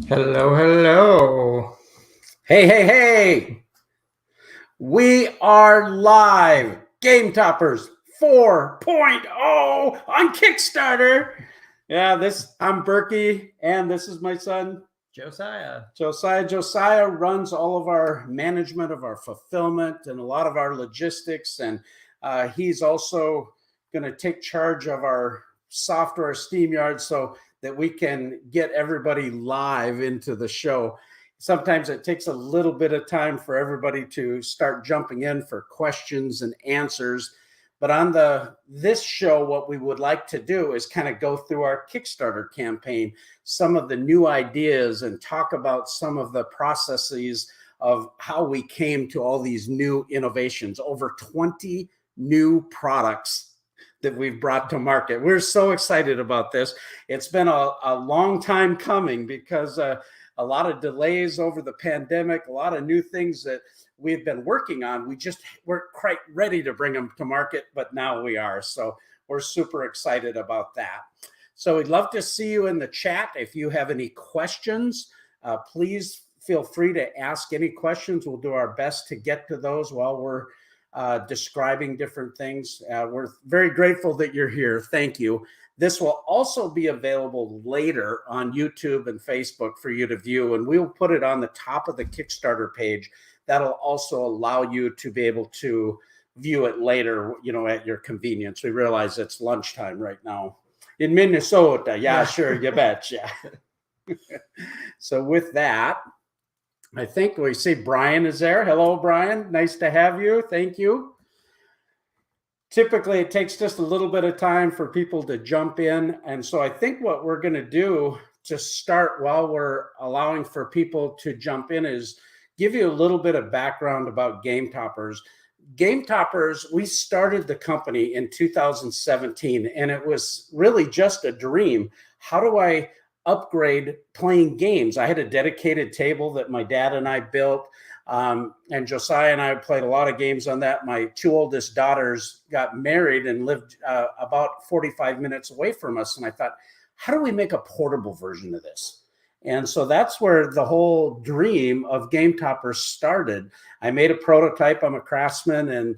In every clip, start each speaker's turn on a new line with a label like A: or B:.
A: Hello, hello.
B: Hey, hey, hey! We are live. Game Toppers 4.0 on Kickstarter. I'm Berkey, and this is my son,
A: Josiah.
B: Josiah. Josiah runs all of our management of our fulfillment and a lot of our logistics, and he's also going to take charge of our software SteamYard so that we can get everybody live into the show. Sometimes it takes a little bit of time for everybody to start jumping in for questions and answers. But on this show, what we would like to do is kind of go through our Kickstarter campaign, some of the new ideas, and talk about some of the processes of how we came to all these new innovations. Over 20 new products that we've brought to market. We're so excited about this. It's been a long time coming because a lot of delays over the pandemic, a lot of new things that we've been working on. We just weren't quite ready to bring them to market, but now we are. So we're super excited about that. So we'd love to see you in the chat. If you have any questions, please feel free to ask any questions. We'll do our best to get to those while we're describing different things. We're very grateful that you're here. Thank you. This will also be available later on YouTube and Facebook for you to view, and we'll put it on the top of the Kickstarter page. That'll also allow you to be able to view it later, at your convenience. We realize it's lunchtime right now in Minnesota. Yeah, sure, you betcha. So with that, I think we see Brian is there. Hello, Brian. Nice to have you. Thank you. Typically, it takes just a little bit of time for people to jump in. And so I think what we're going to do to start while we're allowing for people to jump in is give you a little bit of background about Game Toppers. Game Toppers, we started the company in 2017, and it was really just a dream. How do I upgrade playing games? I had a dedicated table that my dad and I built. And Josiah and I played a lot of games on that. My two oldest daughters got married and lived about 45 minutes away from us. And I thought, how do we make a portable version of this? And so that's where the whole dream of Game Toppers started. I made a prototype. I'm a craftsman, and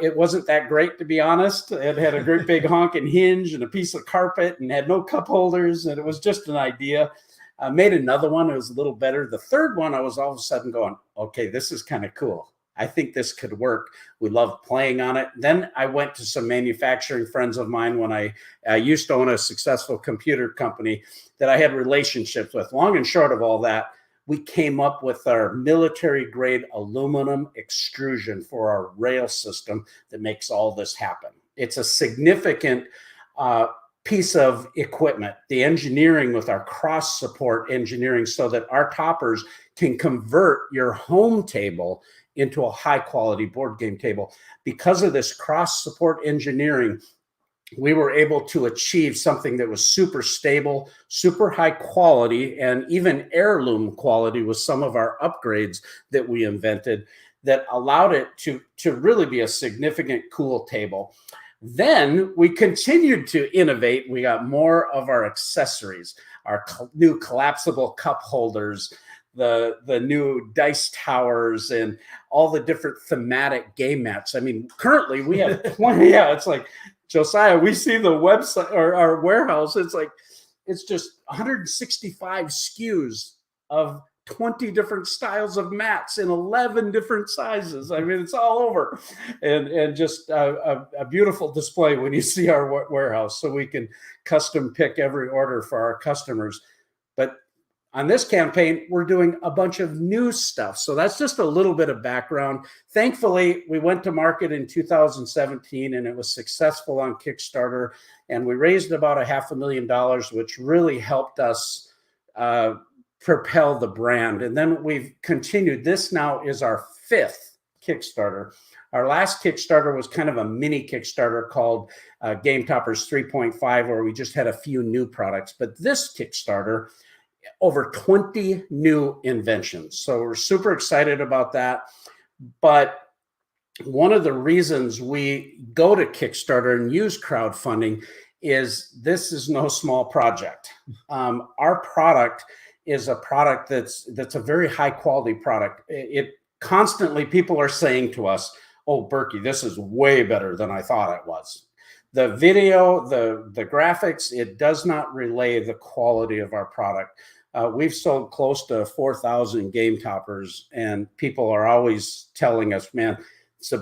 B: it wasn't that great, to be honest. It had a great big honking hinge and a piece of carpet and had no cup holders, and it was just an idea. I made another one. It was a little better. The third one, I was all of a sudden going, okay, this is kind of cool. I think this could work. We loved playing on it. Then I went to some manufacturing friends of mine when I used to own a successful computer company that I had relationships with. Long and short of all that, we came up with our military-grade aluminum extrusion for our rail system that makes all this happen. It's a significant piece of equipment, the engineering with our cross support engineering, so that our toppers can convert your home table into a high quality board game table. Because of this cross support engineering, we were able to achieve something that was super stable, super high quality, and even heirloom quality with some of our upgrades that we invented that allowed it to really be a significant cool table. Then we continued to innovate. We got more of our accessories, our new collapsible cup holders, the new dice towers, and all the different thematic game mats. I mean, currently we have 20. Yeah, it's like, Josiah, we see the website or our warehouse. It's just 165 SKUs of 20 different styles of mats in 11 different sizes. I mean, it's all over, and just a beautiful display when you see our warehouse, so we can custom pick every order for our customers. But on this campaign, we're doing a bunch of new stuff. So that's just a little bit of background. Thankfully, we went to market in 2017, and it was successful on Kickstarter. And we raised about $500,000, which really helped us propel the brand. And then we've continued. This now is our 5th Kickstarter. Our last Kickstarter was kind of a mini Kickstarter called Game Toppers 3.5, where we just had a few new products. But this Kickstarter, over 20 new inventions. So we're super excited about that. But one of the reasons we go to Kickstarter and use crowdfunding is this is no small project. Our product is a product that's a very high quality product. It constantly, people are saying to us, "Oh, Berkey, this is way better than I thought it was." The video, the graphics, it does not relay the quality of our product. We've sold close to 4,000 game toppers, and people are always telling us, "Man, it's the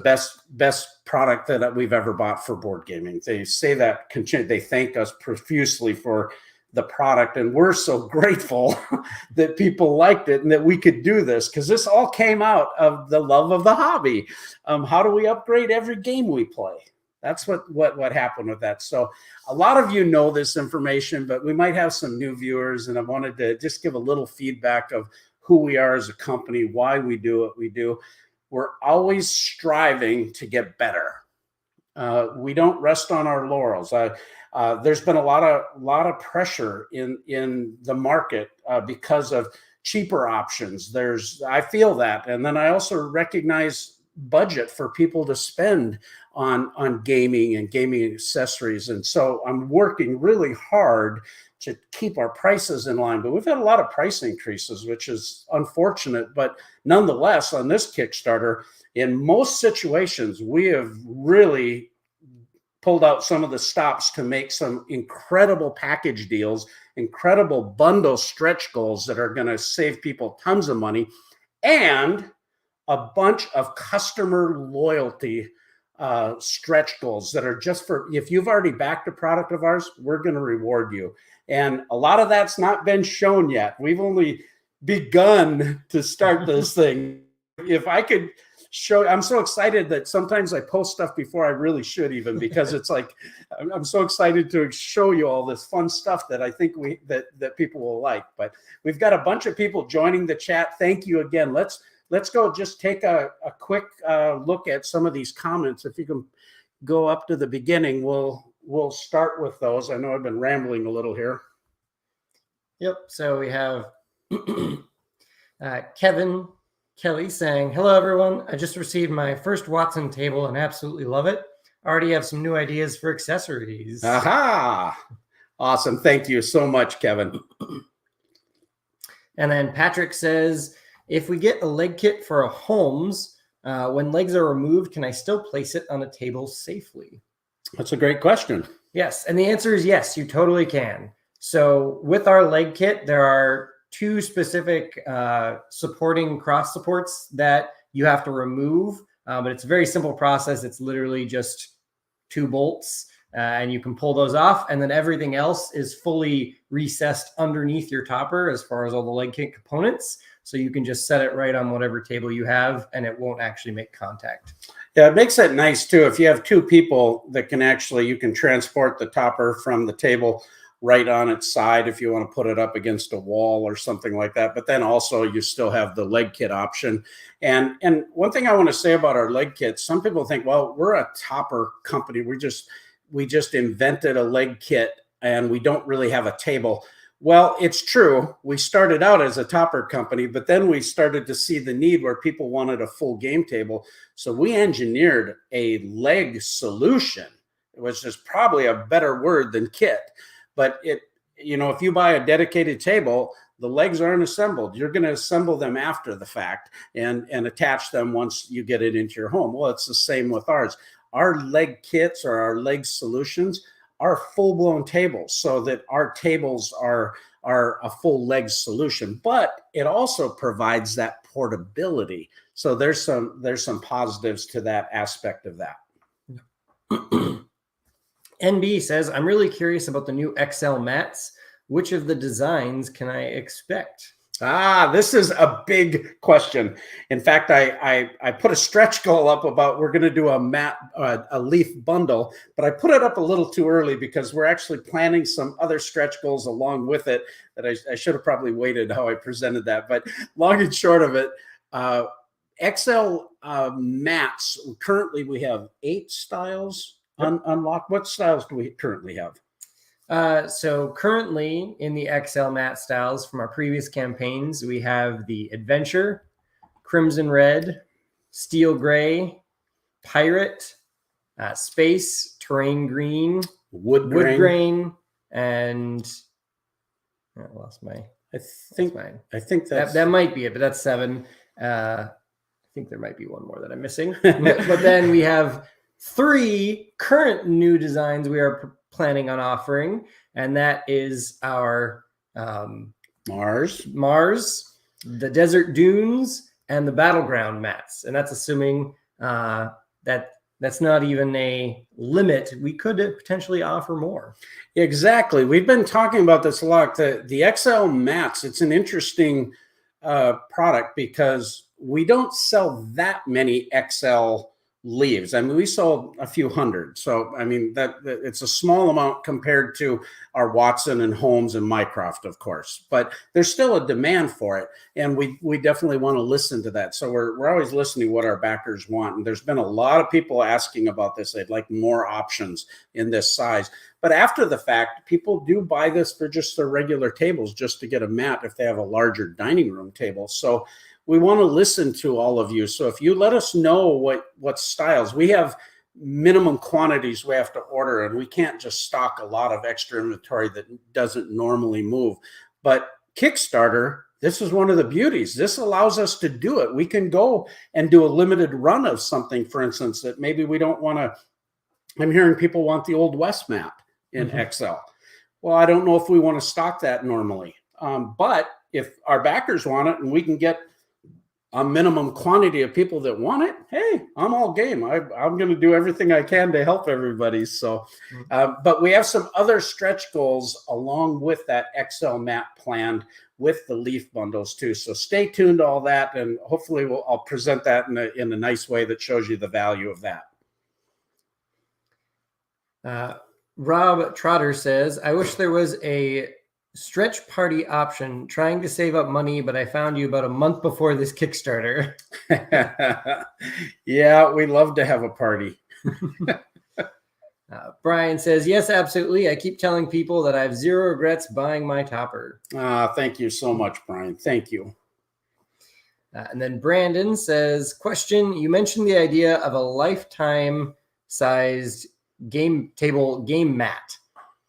B: best product that we've ever bought for board gaming." They say that, they thank us profusely for the product, and we're so grateful that people liked it and that we could do this, because this all came out of the love of the hobby. How do we upgrade every game we play? That's what happened with that. So a lot of you know this information, but we might have some new viewers, and I wanted to just give a little feedback of who we are as a company, why we do what we do. We're always striving to get better. We don't rest on our laurels. There's been a lot of pressure in the market because of cheaper options. I feel that, and then I also recognize budget for people to spend on gaming and gaming accessories, and so I'm working really hard to keep our prices in line. But we've had a lot of price increases, which is unfortunate. But nonetheless, on this Kickstarter, in most situations, we have really pulled out some of the stops to make some incredible package deals, incredible bundle stretch goals that are going to save people tons of money, and a bunch of customer loyalty stretch goals that are just for, if you've already backed a product of ours, we're going to reward you. And a lot of that's not been shown yet. We've only begun to start this thing. If I could show, I'm so excited that sometimes I post stuff before I really should, even, because it's like, I'm so excited to show you all this fun stuff that I think that people will like. But we've got a bunch of people joining the chat. Thank you again. Let's go just take a quick look at some of these comments. If you can go up to the beginning, we'll start with those. I know I've been rambling a little here.
A: Yep. So we have Kevin Kelly saying, "Hello, everyone. I just received my first Watson table and absolutely love it. I already have some new ideas for accessories."
B: Aha! Awesome. Thank you so much, Kevin.
A: And then Patrick says, "If we get a leg kit for a Holmes, when legs are removed, can I still place it on a table safely?"
B: That's a great question.
A: Yes. And the answer is yes, you totally can. So with our leg kit, there are two specific supporting cross supports that you have to remove, but it's a very simple process. It's literally just 2 bolts, and you can pull those off, and then everything else is fully recessed underneath your topper as far as all the leg kit components. So you can just set it right on whatever table you have, and it won't actually make contact.
B: Yeah, it makes it nice too. If you have 2 people that you can transport the topper from the table right on its side if you want to put it up against a wall or something like that. But then also you still have the leg kit option. And one thing I want to say about our leg kits, some people think, well, we're a topper company. We just invented a leg kit and we don't really have a table. Well, it's true. We started out as a topper company, but then we started to see the need where people wanted a full game table. So we engineered a leg solution, which is probably a better word than kit. But if you buy a dedicated table, the legs aren't assembled. You're going to assemble them after the fact and attach them once you get it into your home. Well, it's the same with ours. Our leg kits or our leg solutions are full-blown tables, so that our tables are a full leg solution. But it also provides that portability. So there's some positives to that aspect of that.
A: NB says, "I'm really curious about the new XL mats. Which of the designs can I expect?"
B: This is a big question. In fact, I put a stretch goal up about we're going to do a leaf bundle, but I put it up a little too early because we're actually planning some other stretch goals along with it that I should have probably waited how I presented that. But long and short of it, XL mats, currently we have 8 styles. Unlocked. What styles do we currently have?
A: So currently in the XL mat styles from our previous campaigns, we have the Adventure, Crimson Red, Steel Gray, Pirate, Space, Terrain Green, Wood Grain, and I lost my...
B: I think
A: That's fine.
B: I think
A: That might be it, but that's 7. I think there might be one more that I'm missing. But then we have 3 current new designs we are planning on offering, and that is our Mars, the desert dunes, and the battleground mats. And that's assuming that that's not even a limit. We could potentially offer more.
B: Exactly. We've been talking about this a lot. The XL mats, it's an interesting product because we don't sell that many XL leaves. I mean, we sold a few hundred. So, I mean, that it's a small amount compared to our Watson and Holmes and Mycroft, of course, but there's still a demand for it. And we definitely want to listen to that. So we're always listening to what our backers want. And there's been a lot of people asking about this. They'd like more options in this size. But after the fact, people do buy this for just their regular tables, just to get a mat if they have a larger dining room table. So we want to listen to all of you. So if you let us know what styles, we have minimum quantities we have to order, and we can't just stock a lot of extra inventory that doesn't normally move. But Kickstarter, this is one of the beauties. This allows us to do it. We can go and do a limited run of something, for instance, that maybe we don't want to. I'm hearing people want the Old West mat in XL. Well, I don't know if we want to stock that normally. But if our backers want it and we can get a minimum quantity of people that want it, hey, I'm all game. I'm going to do everything I can to help everybody. So, but we have some other stretch goals along with that XL mat planned with the leaf bundles too. So stay tuned to all that, and hopefully I'll present that in a nice way that shows you the value of that.
A: Rob Trotter says, I wish there was a stretch party option, trying to save up money, but I found you about a month before this Kickstarter.
B: Yeah, we love to have a party.
A: Brian says, yes, absolutely. I keep telling people that I have 0 regrets buying my topper.
B: Thank you so much, Brian. Thank you.
A: And then Brandon says, question, you mentioned the idea of a lifetime sized game mat.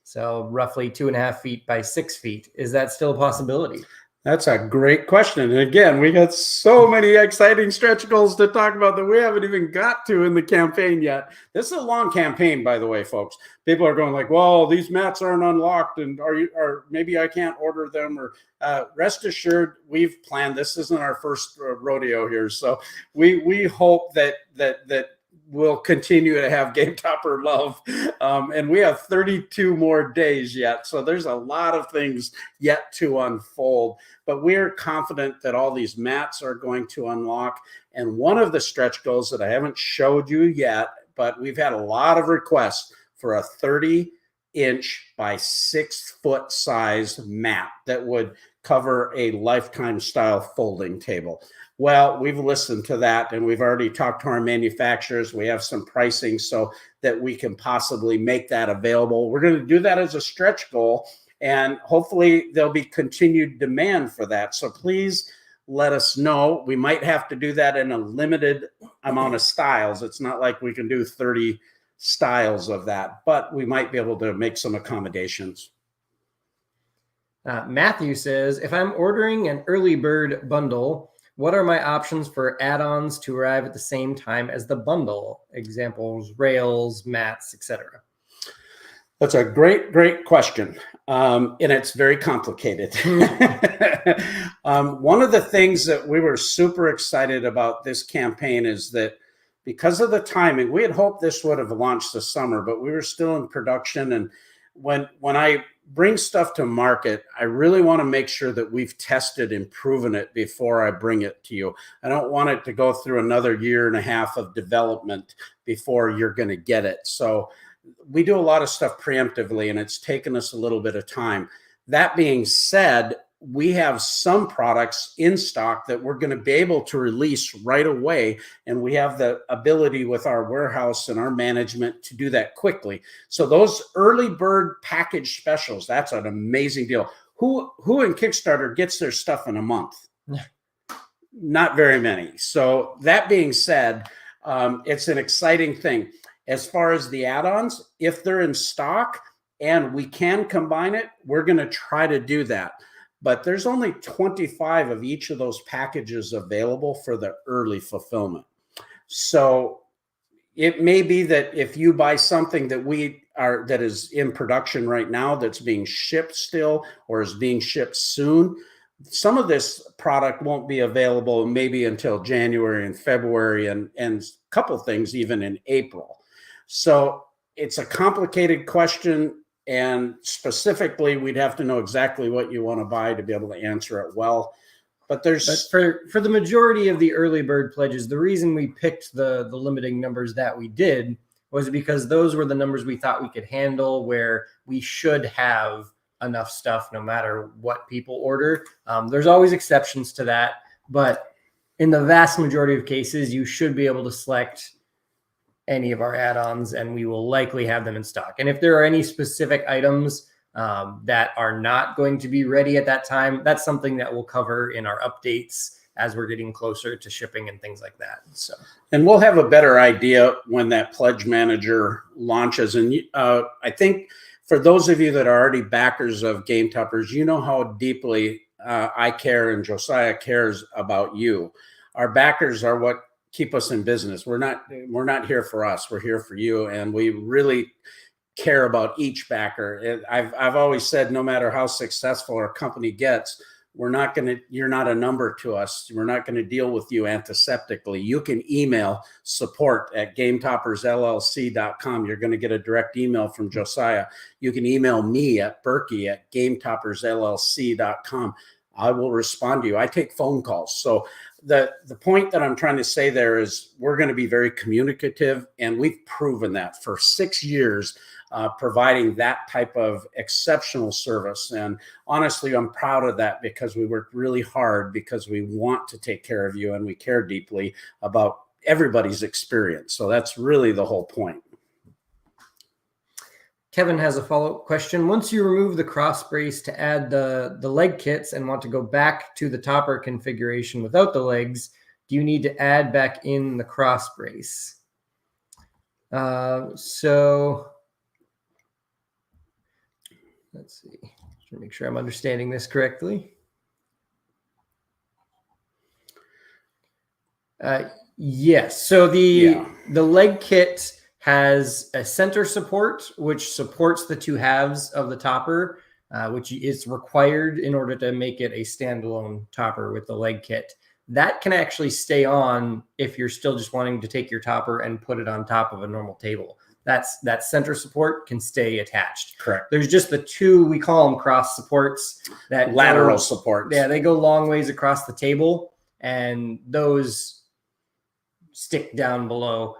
A: So roughly 2.5 feet by 6 feet. Is that still a possibility?
B: That's a great question. And again, we got so many exciting stretch goals to talk about that we haven't even got to in the campaign yet. This is a long campaign, by the way, folks. People are going like, well, these mats aren't unlocked, and or maybe I can't order them, or rest assured, we've planned. This isn't our first rodeo here. So we hope that we'll continue to have Game Topper love. And we have 32 more days yet. So there's a lot of things yet to unfold. But we're confident that all these mats are going to unlock. And one of the stretch goals that I haven't showed you yet, but we've had a lot of requests for a 30-inch by 6-foot size mat that would cover a lifetime style folding table. Well, we've listened to that, and we've already talked to our manufacturers. We have some pricing so that we can possibly make that available. We're going to do that as a stretch goal, and hopefully there'll be continued demand for that. So please let us know. We might have to do that in a limited amount of styles. It's not like we can do 30 styles of that, but we might be able to make some accommodations.
A: Matthew says, if I'm ordering an early bird bundle, what are my options for add-ons to arrive at the same time as the bundle? Examples, rails, mats, etc.
B: That's a great question. And it's very complicated. One of the things that we were super excited about this campaign is that because of the timing, we had hoped this would have launched this summer, but we were still in production. And when I bring stuff to market, I really want to make sure that we've tested and proven it before I bring it to you. I don't want it to go through another 1.5 years of development before you're going to get it. So we do a lot of stuff preemptively, and it's taken us a little bit of time. That being said, we have some products in stock that we're going to be able to release right away. And we have the ability with our warehouse and our management to do that quickly. So those early bird package specials, that's an amazing deal. Who in Kickstarter gets their stuff in a month? Not very many. So that being said, it's an exciting thing. As far as the add-ons, if they're in stock and we can combine it, we're going to try to do that. but there's only 25 of each of those packages available for the early fulfillment. So it may be that if you buy something that is in production right now, that's being shipped still or is being shipped soon, some of this product won't be available maybe until January and February, and a couple things even in April. So it's a complicated question, and specifically we'd have to know exactly what you want to buy to be able to answer it well. But
A: for the majority of the early bird pledges, the reason we picked the limiting numbers that we did was because those were the numbers we thought we could handle, where we should have enough stuff no matter what people order. There's always exceptions to that, but in the vast majority of cases, you should be able to select any of our add-ons and we will likely have them in stock. And if there are any specific items that are not going to be ready at that time, that's something that we'll cover in our updates as we're getting closer to shipping and things like that. So,
B: and we'll have a better idea when that pledge manager launches. And I think for those of you that are already backers of Game Toppers, you know how deeply I care and Josiah cares about you. Our backers are what keep us in business. We're not here for us. We're here for you, and we really care about each backer. I've always said, no matter how successful our company gets, you're not a number to us. We're not going to deal with you antiseptically. You can email support@gametoppersllc.com. You're going to get a direct email from Josiah. You can email me at Berkey@gametoppersllc.com. I will respond to you. I take phone calls. So the point that I'm trying to say there is we're going to be very communicative, and we've proven that for 6 years, providing that type of exceptional service. And honestly, I'm proud of that because we worked really hard because we want to take care of you and we care deeply about everybody's experience. So that's really the whole point.
A: Kevin has a follow-up question. Once you remove the cross brace to add the leg kits and want to go back to the topper configuration without the legs, do you need to add back in the cross brace? So let's see, just to make sure I'm understanding this correctly. Yes. So the leg kit has a center support, which supports the two halves of the topper, which is required in order to make it a standalone topper with the leg kit. That can actually stay on if you're still just wanting to take your topper and put it on top of a normal table. That center support can stay attached.
B: Correct.
A: There's just the two, we call them cross supports, that
B: lateral supports.
A: Yeah, they go long ways across the table, and those stick down below.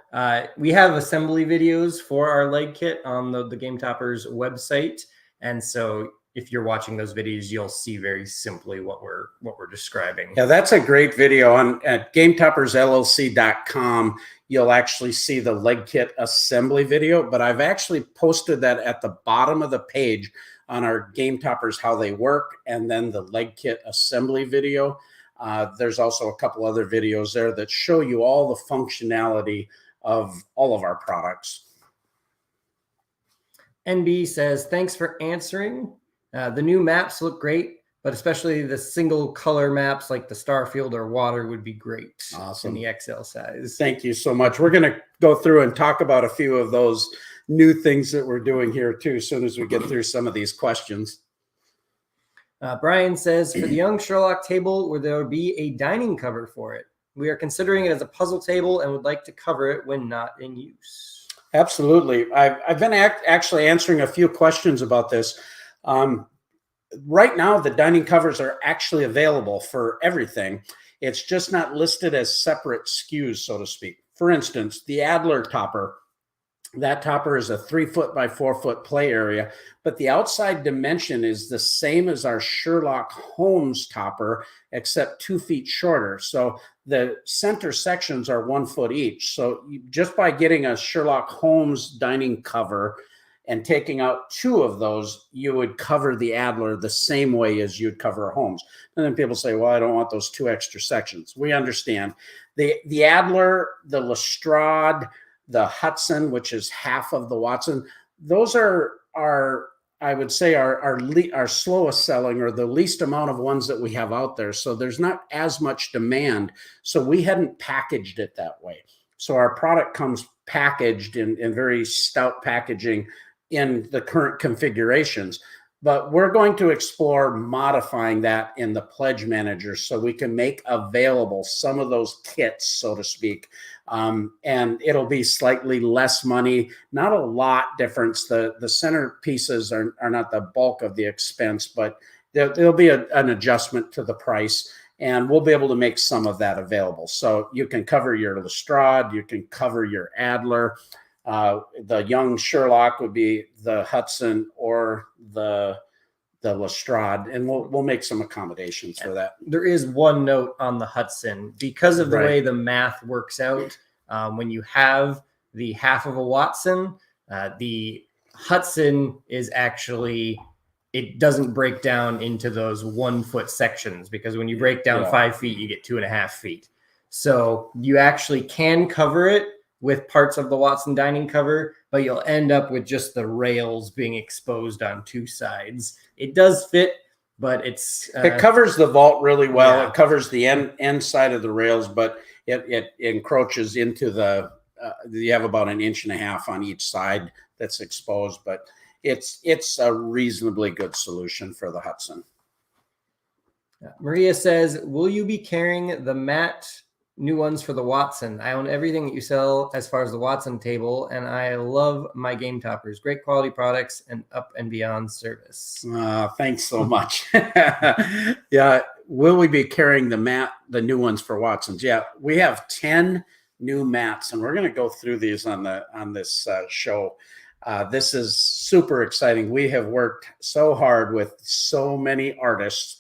A: We have assembly videos for our leg kit on the Game Toppers website, and so if you're watching those videos, you'll see very simply what we're describing.
B: Yeah, that's a great video at gametoppersllc.com. You'll actually see the leg kit assembly video, but I've actually posted that at the bottom of the page on our Game Toppers How They Work, and then the leg kit assembly video. There's also a couple other videos there that show you all the functionality of all of our products.
A: NB says, thanks for answering. The new maps look great, but especially the single color maps like the Starfield or Water would be great.
B: Awesome.
A: In the XL size.
B: Thank you so much. We're going to go through and talk about a few of those new things that we're doing here too, as soon as we get through some of these questions.
A: Brian says, for the Young Sherlock table, will there be a dining cover for it? We are considering it as a puzzle table and would like to cover it when not in use.
B: Absolutely. I've been actually answering a few questions about this. Right now, the dining covers are actually available for everything. It's just not listed as separate SKUs, so to speak. For instance, the Adler topper. That topper is a 3-foot by 4-foot play area, but the outside dimension is the same as our Sherlock Holmes topper, except 2 feet shorter. So the center sections are 1 foot each. So just by getting a Sherlock Holmes dining cover and taking out 2 of those, you would cover the Adler the same way as you'd cover a Holmes. And then people say, well, I don't want those 2 extra sections. We understand. The Adler, the Lestrade, the Hudson, which is half of the Watson, those are I would say our slowest selling, or the least amount of ones that we have out there. So there's not as much demand. So we hadn't packaged it that way. So our product comes packaged in very stout packaging in the current configurations. But we're going to explore modifying that in the pledge manager so we can make available some of those kits, so to speak. And it'll be slightly less money, not a lot difference. The center pieces are not the bulk of the expense, but there'll be an adjustment to the price, and we'll be able to make some of that available. So you can cover your Lestrade, you can cover your Adler. The Young Sherlock would be the Hudson or the Lestrade, and we'll make some accommodations for that.
A: There is one note on the Hudson because of the way the math works out. When you have the half of a Watson, the Hudson is actually, it doesn't break down into those 1 foot sections, because when you break down 5 feet, you get 2.5 feet. So you actually can cover it with parts of the Watson dining cover, but you'll end up with just the rails being exposed on 2 sides. It does fit, but it
B: covers the vault really well. Yeah. It covers the end side of the rails, but it encroaches into you have about 1.5 inches on each side that's exposed, but it's a reasonably good solution for the Hudson.
A: Maria says, will you be carrying the matte new ones for the Watson? I own everything that you sell as far as the Watson table, and I love my game toppers. Great quality products and up and beyond service.
B: Thanks so much. Yeah, will we be carrying the new ones for Watsons? Yeah, we have 10 new mats, and we're going to go through these on this show. This is super exciting. We have worked so hard with so many artists.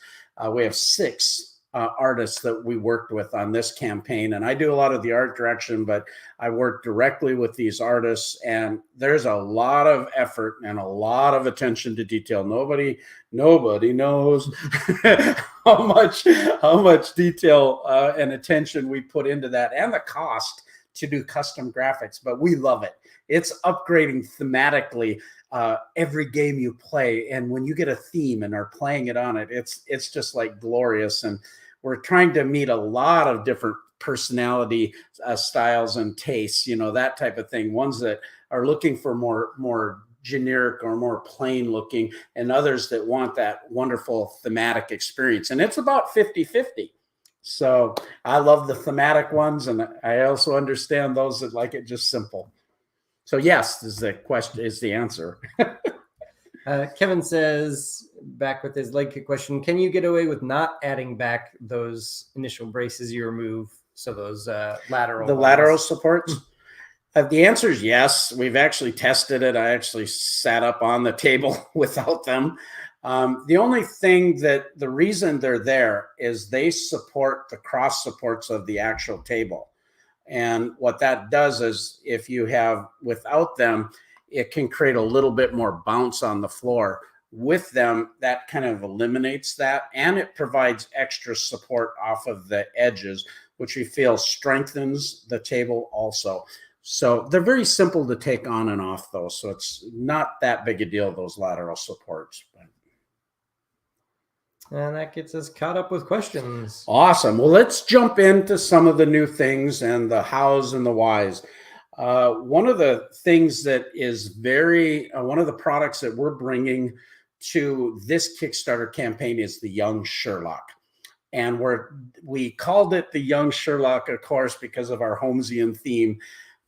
B: We have 6 artists that we worked with on this campaign, and I do a lot of the art direction, but I work directly with these artists, and there's a lot of effort and a lot of attention to detail. Nobody knows how much detail and attention we put into that, and the cost to do custom graphics, but we love it. It's upgrading thematically every game you play, and when you get a theme and are playing it on it, it's just like glorious. And we're trying to meet a lot of different personality styles and tastes, that type of thing. Ones that are looking for more generic or more plain looking, and others that want that wonderful thematic experience. And it's about 50-50. So I love the thematic ones, and I also understand those that like it just simple. So yes, is the answer.
A: Kevin says, back with his leg kick question, can you get away with not adding back those initial braces you remove? So those lateral
B: supports? The answer is yes. We've actually tested it. I actually sat up on the table without them. The only thing the reason they're there is they support the cross supports of the actual table. And what that does is, if you have without them, it can create a little bit more bounce on the floor. With them, that kind of eliminates that, and it provides extra support off of the edges, which we feel strengthens the table also. So they're very simple to take on and off, though, so it's not that big a deal, those lateral supports.
A: And that gets us caught up with questions.
B: Awesome. Well, let's jump into some of the new things and the hows and the whys. One of the things that is one of the products that we're bringing to this Kickstarter campaign is the Young Sherlock. And we called it the Young Sherlock, of course, because of our Holmesian theme.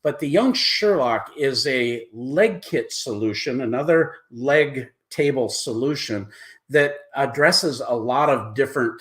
B: But the Young Sherlock is a leg kit solution, another leg table solution that addresses a lot of different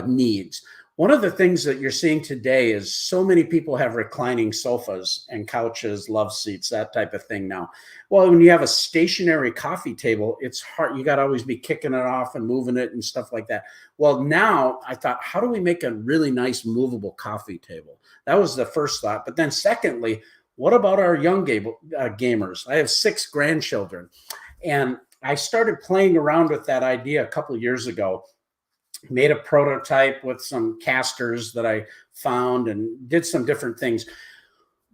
B: needs. One of the things that you're seeing today is so many people have reclining sofas and couches, love seats, that type of thing now. Well, when you have a stationary coffee table, it's hard. You got to always be kicking it off and moving it and stuff like that. Well, now I thought, how do we make a really nice movable coffee table? That was the first thought. But then secondly, what about our young gamers? I have 6 grandchildren, and I started playing around with that idea a couple of years ago, made a prototype with some casters that I found and did some different things.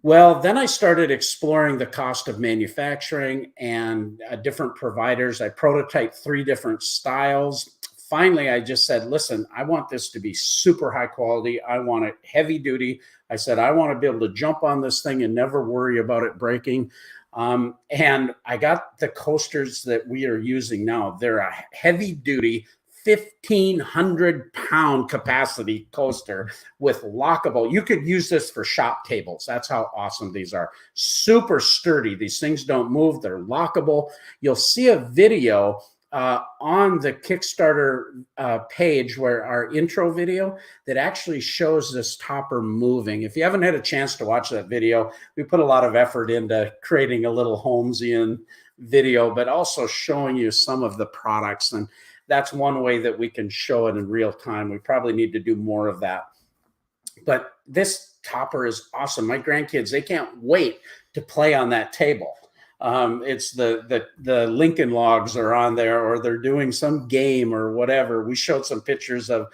B: Well, then I started exploring the cost of manufacturing and different providers. I prototyped 3 different styles. Finally, I just said, listen, I want this to be super high quality. I want it heavy duty. I said, I want to be able to jump on this thing and never worry about it breaking. And I got the coasters that we are using now. They're a heavy duty 1,500-pound capacity coaster with lockable. You could use this for shop tables. That's how awesome these are. Super sturdy. These things don't move. They're lockable. You'll see a video on the Kickstarter page, where our intro video, that actually shows this topper moving. If you haven't had a chance to watch that video, we put a lot of effort into creating a little Holmesian video, but also showing you some of the products. And that's one way that we can show it in real time. We probably need to do more of that. But this topper is awesome. My grandkids, they can't wait to play on that table. It's the Lincoln Logs are on there, or they're doing some game or whatever. We showed some pictures of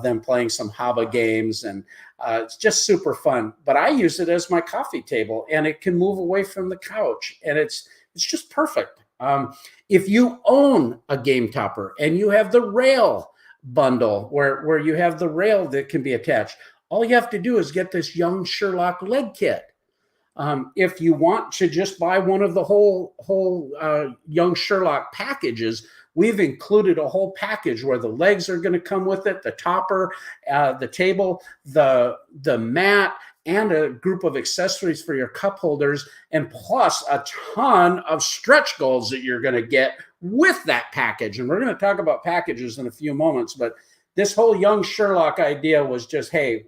B: them playing some Haba games, and it's just super fun. But I use it as my coffee table, and it can move away from the couch, and it's just perfect. If you own a game topper and you have the rail bundle where you have the rail that can be attached, all you have to do is get this Young Sherlock leg kit. If you want to just buy one of the whole Young Sherlock packages, we've included a whole package where the legs are going to come with it, the topper, the table, the mat, and a group of accessories for your cup holders, and plus a ton of stretch goals that you're going to get with that package. And we're going to talk about packages in a few moments, but this whole Young Sherlock idea was just, hey,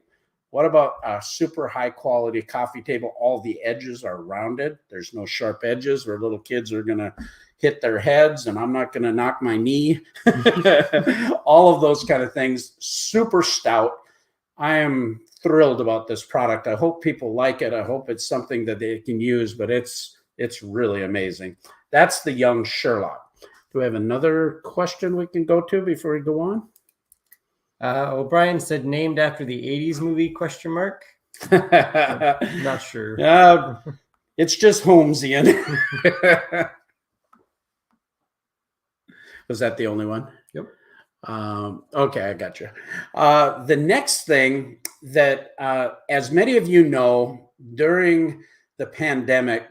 B: what about a super high quality coffee table? All the edges are rounded. There's no sharp edges where little kids are going to hit their heads, and I'm not going to knock my knee. All of those kind of things. Super stout. I am thrilled about this product. I hope people like it. I hope it's something that they can use, but it's really amazing. That's the Young Sherlock. Do we have another question we can go to before we go on?
A: O'Brien said named after the 80s movie, question mark. Not sure.
B: It's just Holmesian. Was that the only one?
A: Yep.
B: Okay, I got you. The next thing that, as many of you know, during the pandemic,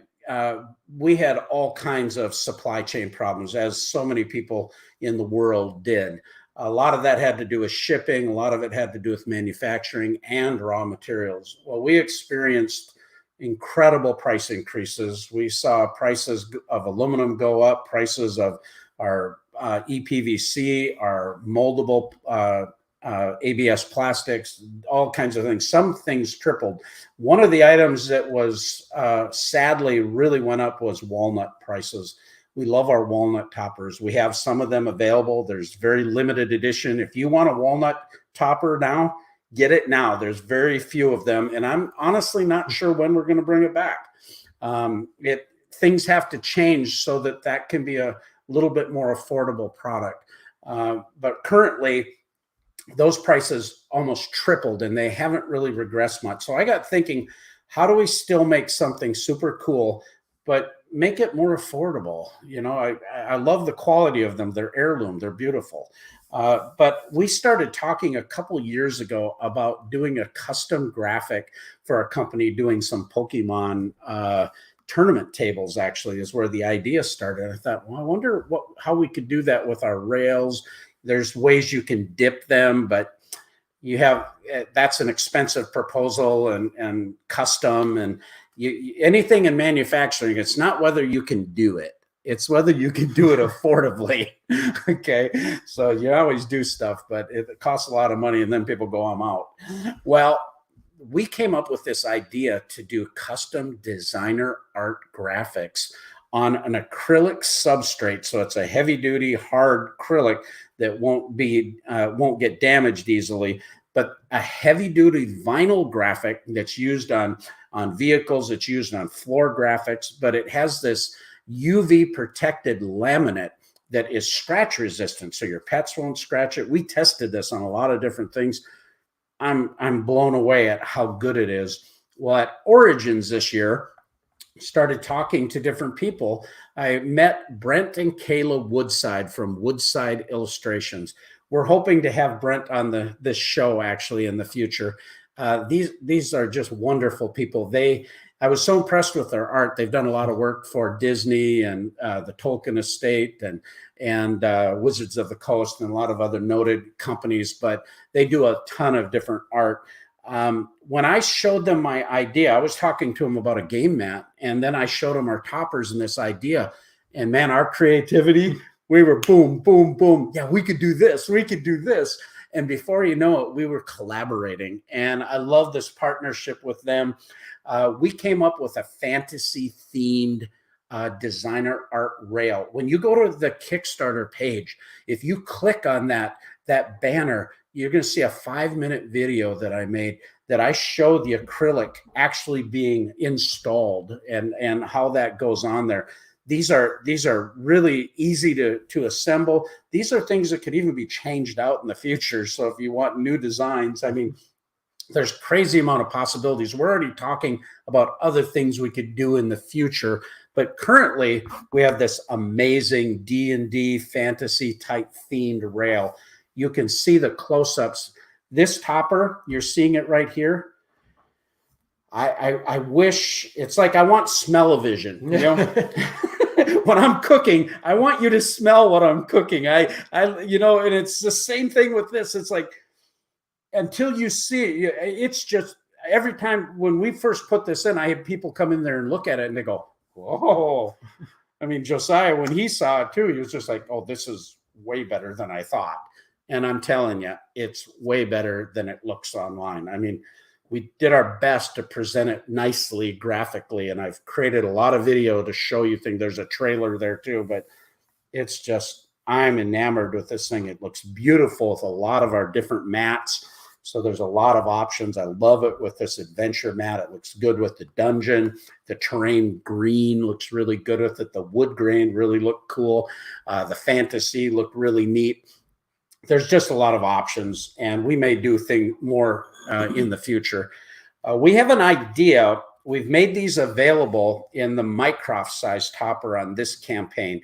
B: we had all kinds of supply chain problems, as so many people in the world did. A lot of that had to do with shipping. A lot of it had to do with manufacturing and raw materials. Well, we experienced incredible price increases. We saw prices of aluminum go up, prices of our EPVC, our moldable ABS plastics, all kinds of things. Some things tripled. One of the items that was sadly really went up was walnut prices. We love our walnut toppers. We have some of them available. There's very limited edition. If you want a walnut topper now, get it now. There's very few of them, and I'm honestly not sure when we're going to bring it back. Things have to change so that can be a little bit more affordable product. But currently, those prices almost tripled, and they haven't really regressed much. So I got thinking, how do we still make something super cool, but make it more affordable? You know, I love the quality of them. They're heirloom. They're beautiful. But we started talking a couple years ago about doing a custom graphic for a company doing some Pokemon tournament tables. Actually, is where the idea started. I thought, well, I wonder how we could do that with our rails. There's ways you can dip them, but that's an expensive proposal and custom, and anything in manufacturing, it's not whether you can do it, it's whether you can do it affordably. Okay, so you always do stuff, but it costs a lot of money, and then people go, I'm out. Well, we came up with this idea to do custom designer art graphics on an acrylic substrate. So it's a heavy duty, hard acrylic that won't get damaged easily, but a heavy duty vinyl graphic that's used on vehicles, it's used on floor graphics, but it has this UV protected laminate that is scratch resistant, so your pets won't scratch it. We tested this on a lot of different things. I'm blown away at how good it is. Well, at Origins this year, started talking to different people. I met Brent and Kayla Woodside from Woodside Illustrations. We're hoping to have Brent on this show actually in the future. These are just wonderful people. I was so impressed with their art. They've done a lot of work for Disney and the Tolkien Estate and Wizards of the Coast and a lot of other noted companies, but they do a ton of different art. When I showed them my idea, I was talking to them about a game mat, and then I showed them our toppers and this idea. And man, our creativity, we were boom, boom, boom. Yeah, we could do this. We could do this. And before you know it, we were collaborating. And I love this partnership with them. We came up with a fantasy themed designer art rail. When you go to the Kickstarter page, if you click on that banner, you're going to see a 5-minute video that I made that I show the acrylic actually being installed and how that goes on there. These are really easy to assemble. These are things that could even be changed out in the future. So if you want new designs, I mean, there's crazy amount of possibilities. We're already talking about other things we could do in the future, but currently we have this amazing D&D fantasy type themed rail. You can see the close-ups. This topper, you're seeing it right here. I wish, it's like I want smell-o-vision, you know? When I'm cooking, I want you to smell what I'm cooking. You know, and it's the same thing with this. It's like, until you see it, it's just, every time when we first put this in, I had people come in there and look at it and they go, whoa. I mean, Josiah, when he saw it too, he was just like, oh, this is way better than I thought. And I'm telling you, it's way better than it looks online. I mean, we did our best to present it nicely graphically, and I've created a lot of video to show you things. There's a trailer there too, but it's just, I'm enamored with this thing. It looks beautiful with a lot of our different mats. So there's a lot of options. I love it with this adventure mat. It looks good with the dungeon. The terrain green looks really good with it. The wood grain really looked cool. The fantasy looked really neat. There's just a lot of options, and we may do things more in the future. We have an idea. We've made these available in the Mycroft size topper on this campaign.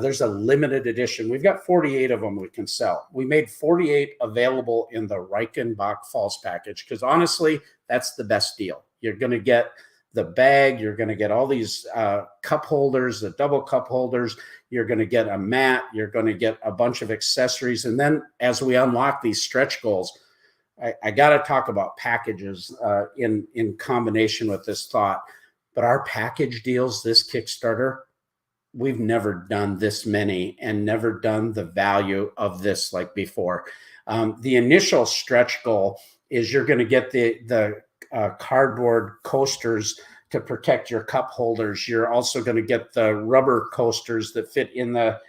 B: There's a limited edition. We've got 48 of them we can sell. We made 48 available in the Reichenbach Falls package because honestly, that's the best deal. You're going to get the bag. You're going to get all these cup holders, the double cup holders. You're going to get a mat. You're going to get a bunch of accessories. And then as we unlock these stretch goals, I got to talk about packages in combination with this thought. But our package deals, this Kickstarter, we've never done this many and never done the value of this like before. The initial stretch goal is you're going to get the cardboard coasters to protect your cup holders. You're also going to get the rubber coasters that fit in the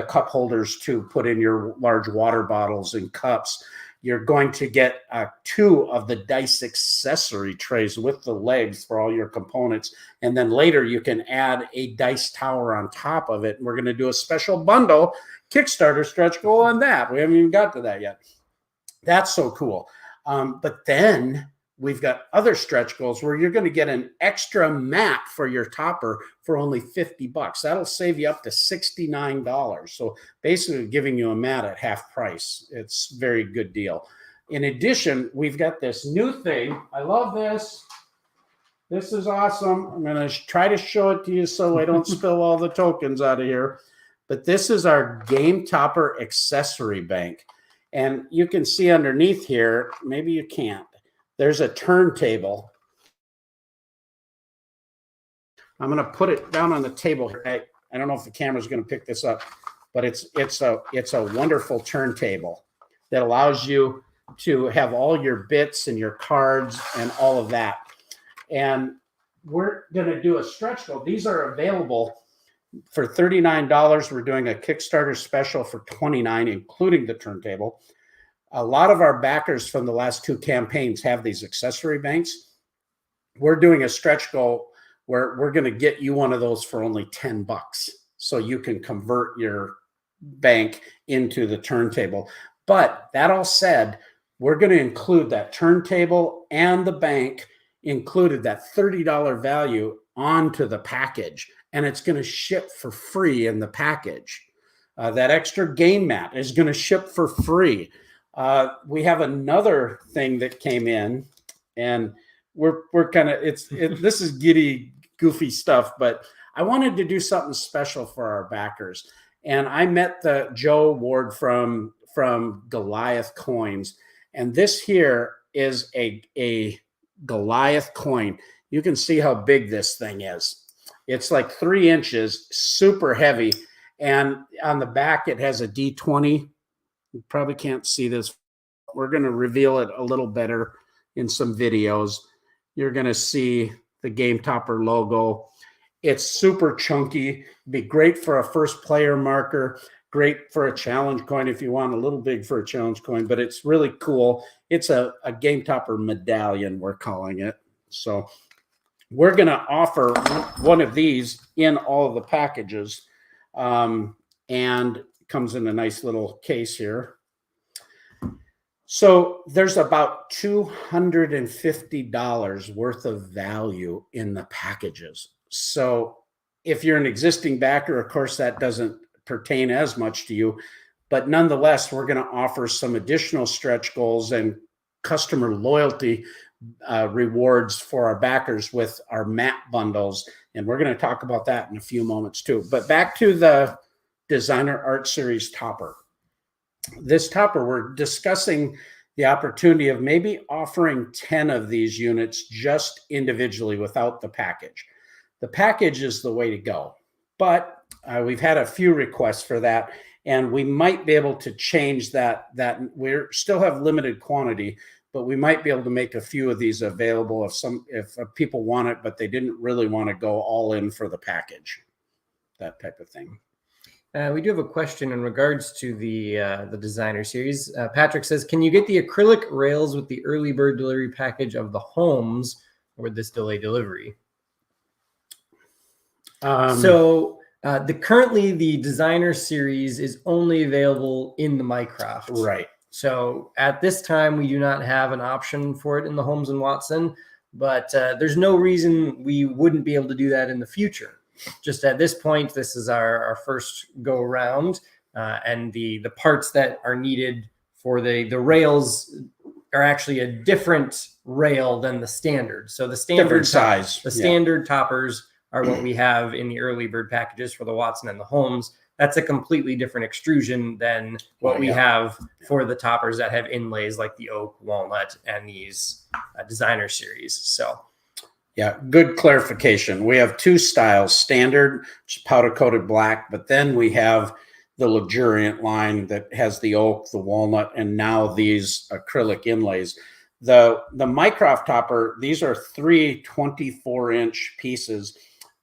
B: cup holders to put in your large water bottles and cups. You're going to get 2 of the dice accessory trays with the legs for all your components. And then later you can add a dice tower on top of it. And we're going to do a special bundle Kickstarter stretch goal on that. We haven't even got to that yet. That's so cool. But then we've got other stretch goals where you're going to get an extra mat for your topper for only $50. That'll save you up to $69. So basically giving you a mat at half price. It's a very good deal. In addition, we've got this new thing. I love this. This is awesome. I'm going to try to show it to you so I don't spill all the tokens out of here. But this is our Game Topper accessory bank. And you can see underneath here, maybe you can't, there's a turntable. I'm going to put it down on the table here. I don't know if the camera's going to pick this up, but it's a wonderful turntable that allows you to have all your bits and your cards and all of that. And we're going to do a stretch goal. These are available for $39. We're doing a Kickstarter special for $29, including the turntable. A lot of our backers from the last 2 campaigns have these accessory banks. We're doing a stretch goal where we're going to get you one of those for only $10. So you can convert your bank into the turntable. But that all said, we're going to include that turntable and the bank included, that $30 value onto the package, and it's going to ship for free in the package. That extra game mat is going to ship for free. We have another thing that came in, and we're kind of this is giddy, goofy stuff, but I wanted to do something special for our backers, and I met the Joe Ward from Goliath Coins, and this here is a Goliath coin. You can see how big this thing is. It's like 3 inches, super heavy. And on the back, it has a D20. You probably can't see this. We're going to reveal it a little better in some videos. You're going to see the Game Topper logo. It's super chunky. Be great for a first player marker. Great for a challenge coin if you want, a little big for a challenge coin, but it's really cool. It's a Game Topper medallion, we're calling it. So we're going to offer one of these in all of the packages, and comes in a nice little case here. So there's about $250 worth of value in the packages. So if you're an existing backer, of course, that doesn't pertain as much to you, but nonetheless, we're going to offer some additional stretch goals and customer loyalty rewards for our backers with our mat bundles. And we're going to talk about that in a few moments too. But back to the Designer Art Series topper. This topper, we're discussing the opportunity of maybe offering 10 of these units just individually without the package. The package is the way to go, but we've had a few requests for that, and we might be able to change that. We still have limited quantity, but we might be able to make a few of these available if people want it, but they didn't really want to go all in for the package, that type of thing.
A: We do have a question in regards to the Designer Series. Patrick says, can you get the acrylic rails with the early bird delivery package of the homes, or would this delay delivery? Currently the Designer Series is only available in the Mycroft.
B: Right.
A: So at this time, we do not have an option for it in the Holmes and Watson, but there's no reason we wouldn't be able to do that in the future. Just at this point, this is our first go around, and the parts that are needed for the rails are actually a different rail than the standard. So the standard
B: size,
A: standard toppers are what we have in the early bird packages for the Watson and the Holmes. That's a completely different extrusion than what we have for the toppers that have inlays like the oak, walnut, and these Designer Series. So,
B: yeah, good clarification. We have two styles: standard, which is powder coated black, but then we have the luxuriant line that has the oak, the walnut, and now these acrylic inlays. The Mycroft topper, these are 3 24-inch pieces,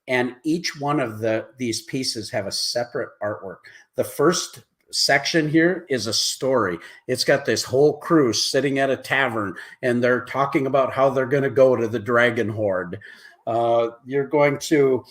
B: and each one of these pieces have a separate artwork. The first section here is a story. It's got this whole crew sitting at a tavern, and they're talking about how they're going to go to the dragon horde. You're going to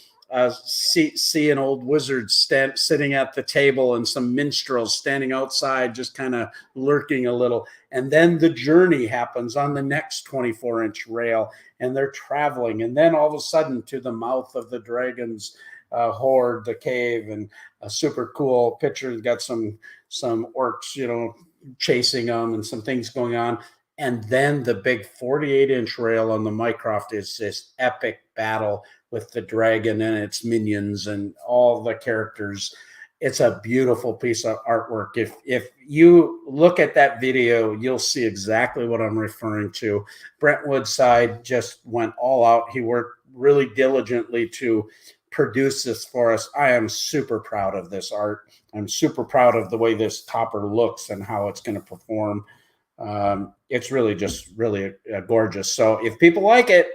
B: see an old wizard sitting at the table, and some minstrels standing outside just kind of lurking a little. And then the journey happens on the next 24-inch rail, and they're traveling. And then all of a sudden, to the mouth of the dragon's horde, the cave, and a super cool picture. It's got some orcs, chasing them, and some things going on. And then the big 48-inch rail on the Mycroft is this epic battle with the dragon and its minions and all the characters. It's a beautiful piece of artwork. If you look at that video, you'll see exactly what I'm referring to. Brent Woodside just went all out. He worked really diligently to produce this for us. I am super proud of this art. I'm super proud of the way this topper looks and how it's going to perform. It's really just really gorgeous. So if people like it,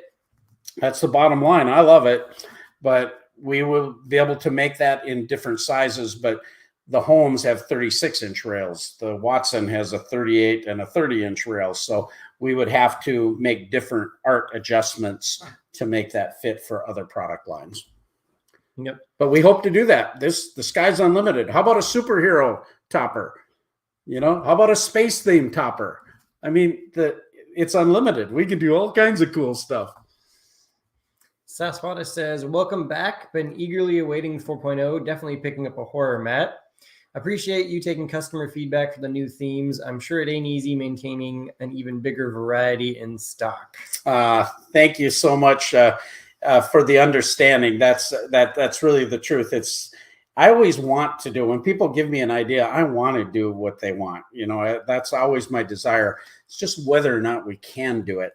B: that's the bottom line. I love it, but we will be able to make that in different sizes. But the Holmes have 36-inch rails. The Watson has a 38 and a 30-inch rail. So we would have to make different art adjustments to make that fit for other product lines.
A: Yep.
B: But we hope to do that. The sky's unlimited. How about a superhero topper? How about a space theme topper? I mean, it's unlimited. We can do all kinds of cool stuff.
A: Saswata says, welcome back. Been eagerly awaiting 4.0. Definitely picking up a horror mat. Appreciate you taking customer feedback for the new themes. I'm sure it ain't easy maintaining an even bigger variety in stock.
B: Thank you so much for the understanding. That's really the truth. I always want to do, when people give me an idea, I want to do what they want. You know, that's always my desire. It's just whether or not we can do it.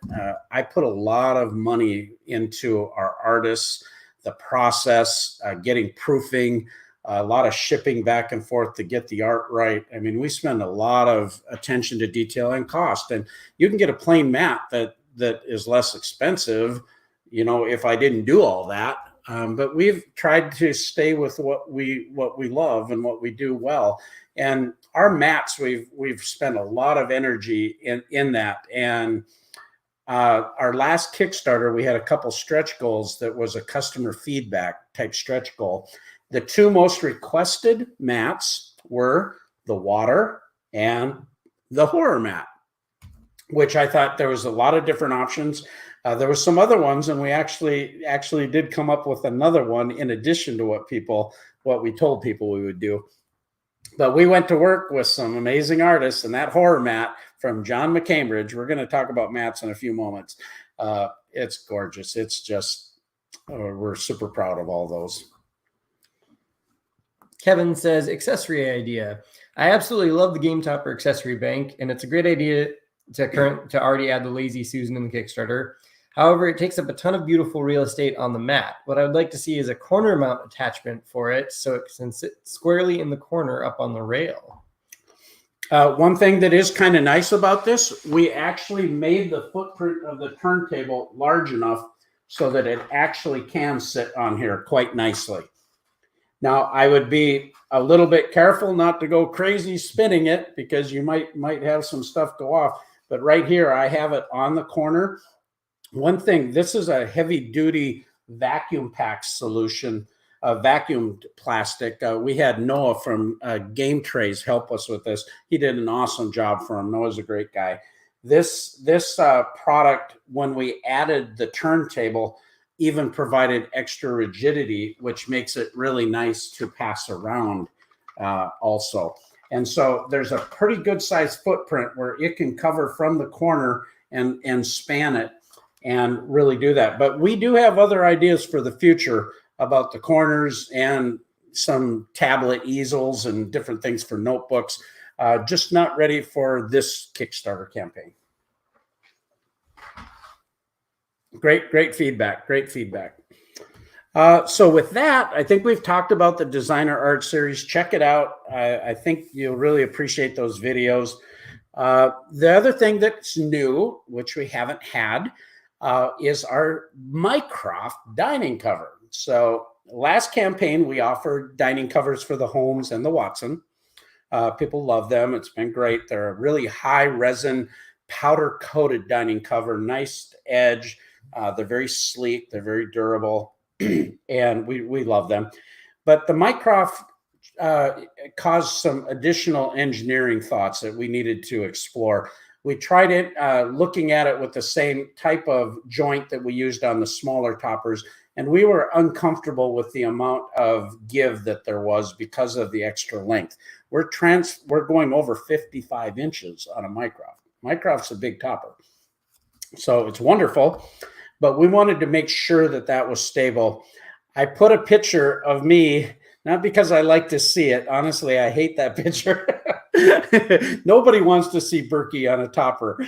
B: I put a lot of money into our artists, the process, getting proofing, a lot of shipping back and forth to get the art right. I mean, we spend a lot of attention to detail and cost, and you can get a plain mat that is less expensive, you know, if I didn't do all that. But we've tried to stay with what we love and what we do well. And our mats, we've spent a lot of energy in that. And our last Kickstarter, we had a couple stretch goals that was a customer feedback type stretch goal. The two most requested mats were the water and the horror mat, which I thought there was a lot of different options. There were some other ones, and we actually did come up with another one in addition to what we told people we would do. But we went to work with some amazing artists, and that horror mat from John McCambridge, we're going to talk about mats in a few moments. It's gorgeous. It's just, we're super proud of all those.
A: Kevin says, accessory idea. I absolutely love the Game Topper accessory bank, and it's a great idea to already add the Lazy Susan in the Kickstarter. However, it takes up a ton of beautiful real estate on the mat. What I would like to see is a corner mount attachment for it so it can sit squarely in the corner up on the rail.
B: One thing that is kind of nice about this, we actually made the footprint of the turntable large enough so that it actually can sit on here quite nicely. Now, I would be a little bit careful not to go crazy spinning it, because you might have some stuff go off. But right here, I have it on the corner. One thing, this is a heavy duty vacuum pack solution, vacuumed plastic. We had Noah from Game Trays help us with this. He did an awesome job for him. Noah's a great guy. This product, when we added the turntable, even provided extra rigidity, which makes it really nice to pass around also. And so there's a pretty good size footprint where it can cover from the corner and span it and really do that. But we do have other ideas for the future about the corners and some tablet easels and different things for notebooks, just not ready for this Kickstarter campaign. Great feedback. Great feedback. So with that, I think we've talked about the designer art series. Check it out. I think you'll really appreciate those videos. The other thing that's new, which we haven't had, is our Mycroft dining cover. So last campaign, we offered dining covers for the Holmes and the Watson. People love them. It's been great. They're a really high resin powder coated dining cover, nice edge. They're very sleek. They're very durable. And we love them. But the Mycroft caused some additional engineering thoughts that we needed to explore. We tried it, looking at it with the same type of joint that we used on the smaller toppers, and we were uncomfortable with the amount of give that there was because of the extra length. We're going over 55 inches on a Mycroft. Mycroft's a big topper, so it's wonderful. But we wanted to make sure that that was stable. I put a picture of me, not because I like to see it. Honestly, I hate that picture. Nobody wants to see Berkey on a topper.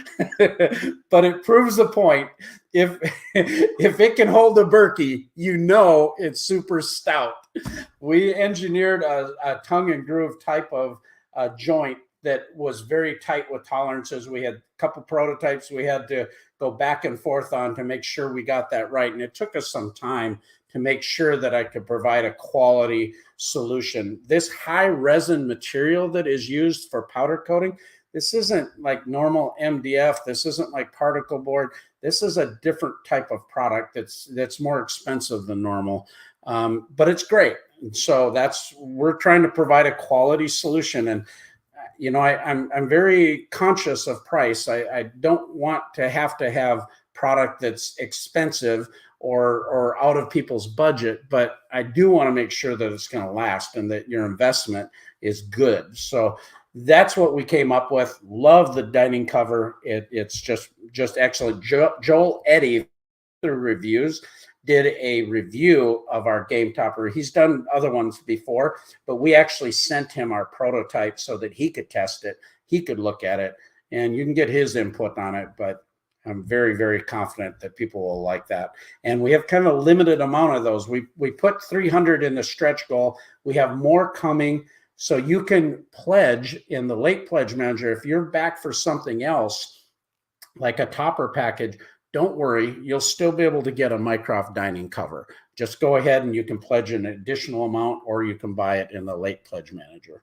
B: But it proves the point. If it can hold a Berkey, you know it's super stout. We engineered a tongue and groove type of joint that was very tight with tolerances. We had a couple prototypes we had to go back and forth on to make sure we got that right. And it took us some time to make sure that I could provide a quality solution. This high resin material that is used for powder coating, this isn't like normal MDF. This isn't like particle board. This is a different type of product that's more expensive than normal, but it's great. And so we're trying to provide a quality solution. And I'm very conscious of price. I don't want to have product that's expensive or out of people's budget, but I do want to make sure that it's going to last and that your investment is good. So that's what we came up with. Love the dining cover. It's just excellent. Joel Eddy, the reviews, did a review of our game topper. He's done other ones before, but we actually sent him our prototype so that he could test it. He could look at it, and you can get his input on it. But I'm very, very confident that people will like that. And we have kind of a limited amount of those. We put 300 in the stretch goal. We have more coming. So you can pledge in the late pledge manager. If you're back for something else, like a topper package, don't worry, you'll still be able to get a Mycroft dining cover. Just go ahead and you can pledge an additional amount, or you can buy it in the late pledge manager.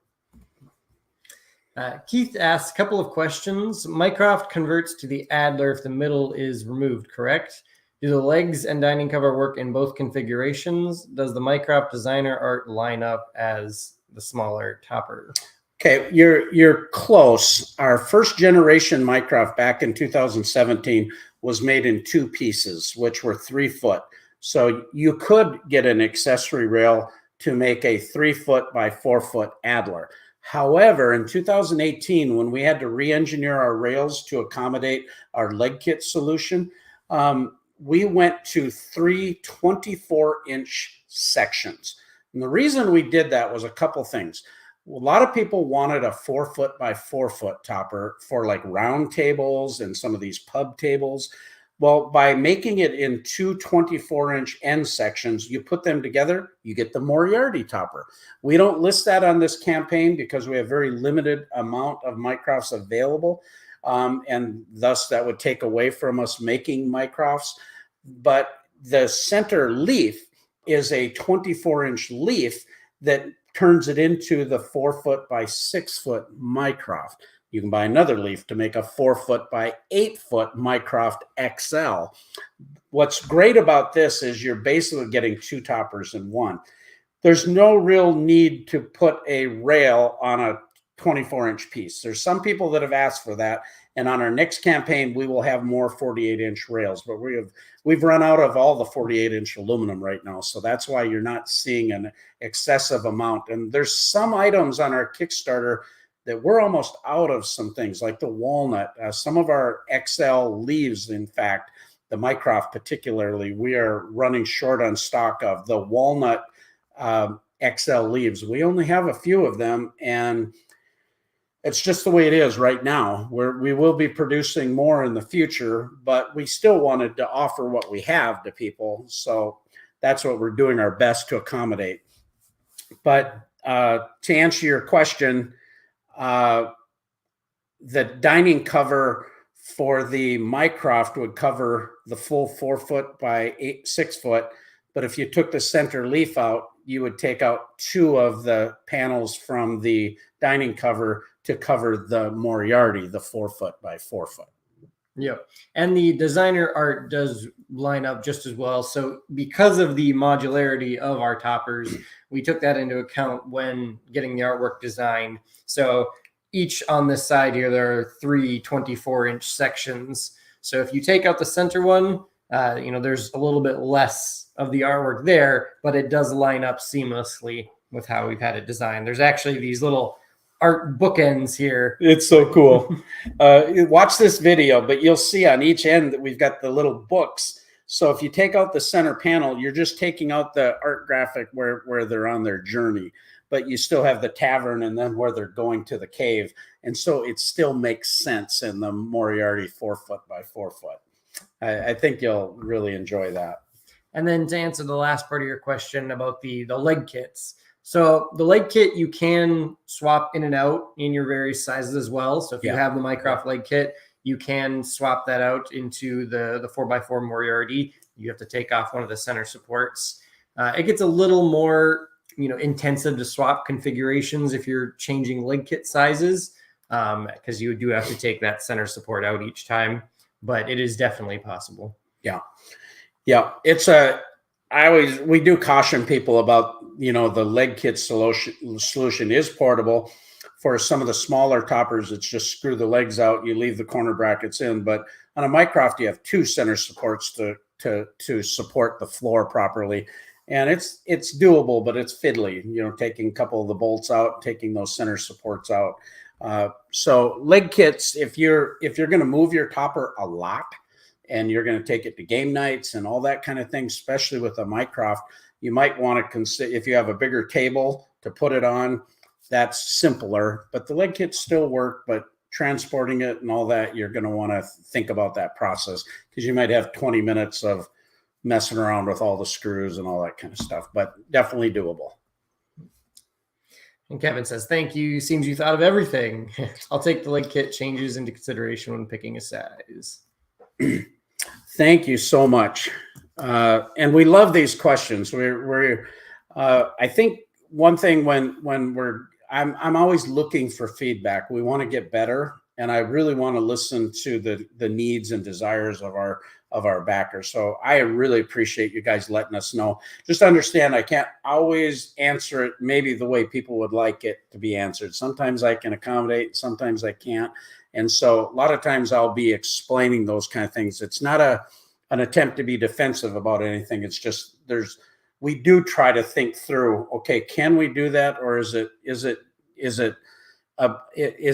A: Keith asks a couple of questions. Mycroft converts to the Adler if the middle is removed, correct? Do the legs and dining cover work in both configurations? Does the Mycroft designer art line up as the smaller topper?
B: Okay, you're close. Our first generation Mycroft back in 2017 was made in 2 pieces, which were 3 foot. So you could get an accessory rail to make a 3 foot by 4 foot Adler. However, in 2018, when we had to re-engineer our rails to accommodate our leg kit solution, we went to 3 24-inch sections. And the reason we did that was a couple things. A lot of people wanted a 4 foot by 4 foot topper for like round tables and some of these pub tables. Well, by making it in 2 24-inch end sections, you put them together, you get the Moriarty topper. We don't list that on this campaign because we have very limited amount of Mycrofts available. And thus that would take away from us making Mycrofts. But the center leaf is a 24-inch leaf that turns it into the 4 foot by 6 foot Mycroft. You can buy another leaf to make a 4 foot by 8 foot Mycroft XL. What's great about this is you're basically getting 2 toppers in one. There's no real need to put a rail on a 24-inch piece. There's some people that have asked for that. And on our next campaign, we will have more 48-inch rails, but we've run out of all the 48-inch aluminum right now. So that's why you're not seeing an excessive amount. And there's some items on our Kickstarter that we're almost out of some things like the walnut, some of our XL leaves. In fact, the Mycroft particularly, we are running short on stock of the walnut XL leaves. We only have a few of them, and it's just the way it is right now. We will be producing more in the future, but we still wanted to offer what we have to people. So that's what we're doing our best to accommodate. But to answer your question, the dining cover for the Mycroft would cover the full 4 foot by 6 foot. But if you took the center leaf out, you would take out 2 of the panels from the dining cover to cover the Moriarty, the 4 foot by 4 foot.
A: Yep. And the designer art does line up just as well. So because of the modularity of our toppers, we took that into account when getting the artwork designed. So each on this side here, there are 3 24-inch sections. So if you take out the center one, there's a little bit less of the artwork there, but it does line up seamlessly with how we've had it designed. There's actually these little art bookends here.
B: It's so cool. Watch this video, but you'll see on each end that we've got the little books. So if you take out the center panel, you're just taking out the art graphic where they're on their journey, but you still have the tavern and then where they're going to the cave. And so it still makes sense in the Moriarty 4 foot by 4 foot. I think you'll really enjoy that.
A: And then to answer the last part of your question about the leg kits. So the leg kit, you can swap in and out in your various sizes as well. So if you have the Mycroft leg kit, you can swap that out into the 4x4 Moriarty. You have to take off one of the center supports. It gets a little more, intensive to swap configurations if you're changing leg kit sizes, because you do have to take that center support out each time. But it is definitely possible.
B: Yeah. We do caution people about, the leg kit solution is portable. For some of the smaller toppers, it's just screw the legs out, you leave the corner brackets in. But on a Mycroft, you have 2 center supports to support the floor properly. And it's doable, but it's fiddly, taking a couple of the bolts out, taking those center supports out. So leg kits, if you're going to move your topper a lot and you're going to take it to game nights and all that kind of thing, especially with a Mycroft, you might want to consider, if you have a bigger table to put it on, that's simpler. But the leg kits still work, but transporting it and all that, you're going to want to think about that process, because you might have 20 minutes of messing around with all the screws and all that kind of stuff, but definitely doable.
A: And Kevin says, thank you. Seems you thought of everything. I'll take the leg kit changes into consideration when picking a size.
B: Thank you so much. And we love these questions. I think one thing I'm always looking for feedback. We want to get better, and I really want to listen to the needs and desires of our backers. So I really appreciate you guys letting us know. Just understand, I can't always answer it maybe the way people would like it to be answered. Sometimes I can accommodate, sometimes I can't. And so a lot of times I'll be explaining those kind of things. It's not an attempt to be defensive about anything. It's just we do try to think through, okay, can we do that? Or is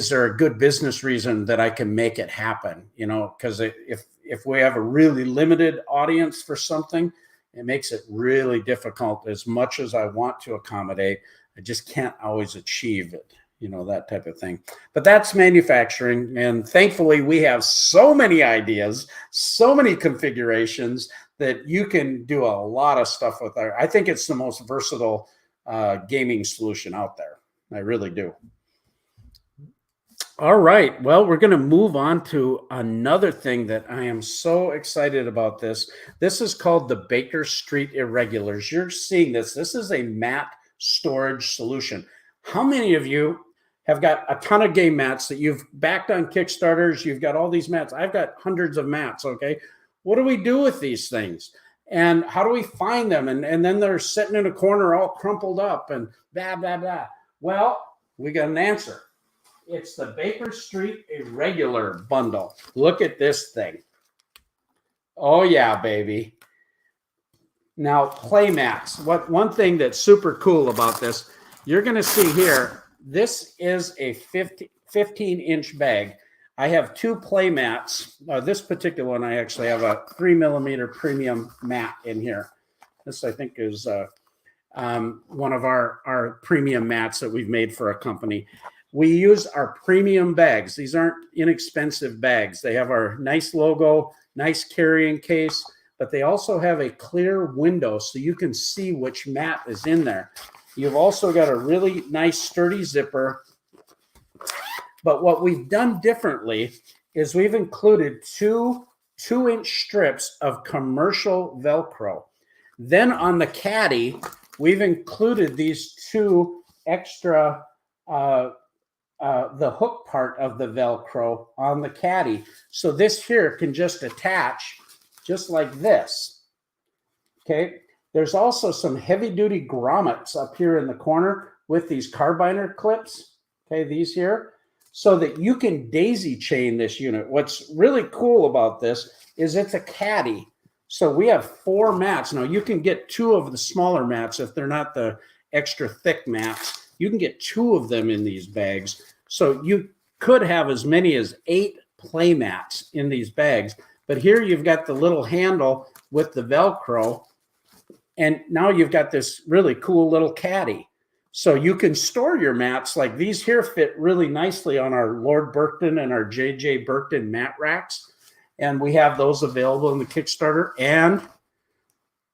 B: there a good business reason that I can make it happen? Because if we have a really limited audience for something, it makes it really difficult. As much as I want to accommodate, I just can't always achieve it, that type of thing. But that's manufacturing. And thankfully, we have so many ideas, so many configurations that you can do a lot of stuff with. I think it's the most versatile gaming solution out there. I really do. All right. Well, we're going to move on to another thing that I am so excited about this. This is called the Baker Street Irregulars. You're seeing this. This is a mat storage solution. How many of you have got a ton of game mats that you've backed on Kickstarters? You've got all these mats. I've got hundreds of mats. Okay. What do we do with these things? And how do we find them? And then they're sitting in a corner all crumpled up and blah, blah, blah. Well, we got an answer. It's the Baker Street Irregular Bundle. Look at this thing. Oh, yeah, baby. Now, play mats. One thing that's super cool about this, you're going to see here, this is a 15-inch bag. I have 2 play mats. This particular one, I actually have a 3mm premium mat in here. This, I think, is one of our premium mats that we've made for a company. We use our premium bags. These aren't inexpensive bags. They have our nice logo, nice carrying case, but they also have a clear window so you can see which mat is in there. You've also got a really nice sturdy zipper. But what we've done differently is we've included 2-inch strips of commercial Velcro. Then on the caddy, we've included these 2 extra the hook part of the Velcro on the caddy. So this here can just attach just like this. Okay. There's also some heavy duty grommets up here in the corner with these carbiner clips. Okay. These here, so that you can daisy chain this unit. What's really cool about this is it's a caddy. So we have 4 mats. Now you can get 2 of the smaller mats if they're not the extra thick mats. You can get 2 of them in these bags. So you could have as many as 8 play mats in these bags. But here you've got the little handle with the Velcro. And now you've got this really cool little caddy. So you can store your mats. Like these here fit really nicely on our Lord Burkton and our JJ Burkton mat racks. And we have those available in the Kickstarter. And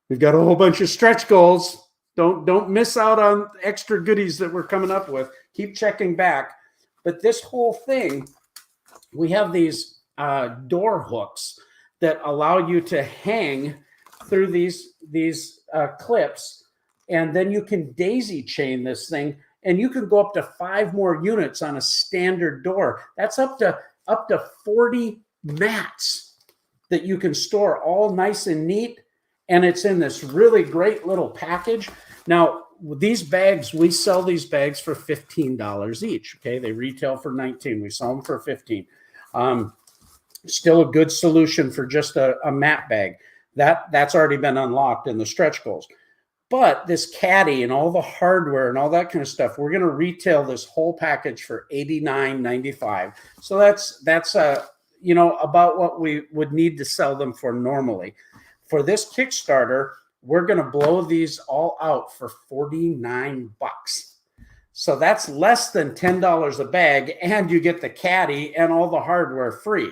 B: we've got a whole bunch of stretch goals. Don't miss out on extra goodies that we're coming up with. Keep checking back. But this whole thing, we have these door hooks that allow you to hang through these clips, and then you can daisy chain this thing, and you can go up to 5 more units on a standard door. That's up to 40 mats that you can store all nice and neat, and it's in this really great little package. Now, these bags, we sell these bags for $15 each. Okay, they retail for $19. We sell them for $15. Still a good solution for just a mat bag. That's already been unlocked in the stretch goals. But this caddy and all the hardware and all that kind of stuff, we're going to retail this whole package for $89.95. So that's about what we would need to sell them for normally. For this Kickstarter, we're going to blow these all out for $49. So that's less than $10 a bag, and you get the caddy and all the hardware free.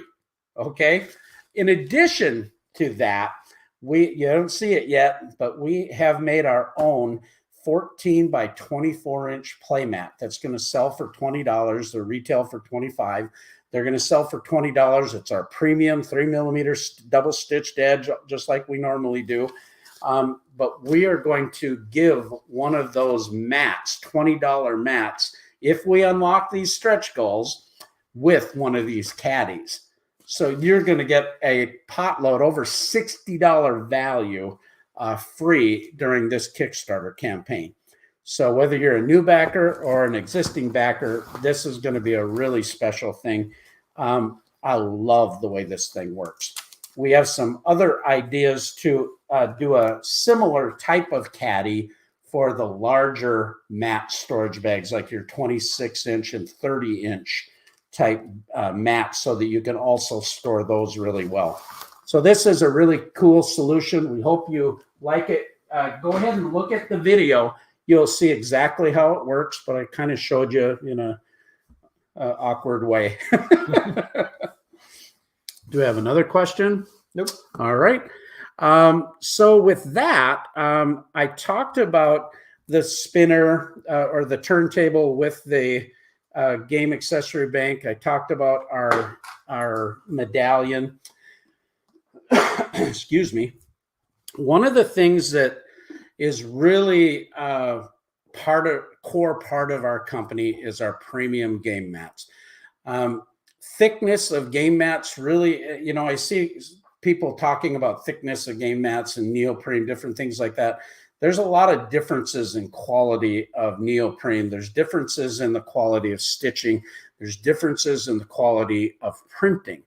B: Okay. In addition to that, you don't see it yet, but we have made our own 14 by 24 inch playmat that's going to sell for $20. They're retail for $25. They're going to sell for $20. It's our premium 3mm double stitched edge, just like we normally do. But we are going to give one of those mats, $20 mats, if we unlock these stretch goals with one of these caddies. So you're going to get a potload, over $60 value free during this Kickstarter campaign. So whether you're a new backer or an existing backer, this is going to be a really special thing. I love the way this thing works. We have some other ideas to do a similar type of caddy for the larger mat storage bags, like your 26-inch and 30-inch type mats, so that you can also store those really well. So this is a really cool solution. We hope you like it. Go ahead and look at the video. You'll see exactly how it works, but I kind of showed you in a awkward way. Do we have another question?
A: Nope. All
B: right. So with that, I talked about the spinner or the turntable with the game accessory bank. I talked about our medallion. Excuse me. One of the things that is really core part of our company is our premium game mats. Thickness of game mats, really, I see people talking about thickness of game mats and neoprene, different things like that. There's a lot of differences in quality of neoprene. There's differences in the quality of stitching. There's differences in the quality of printing.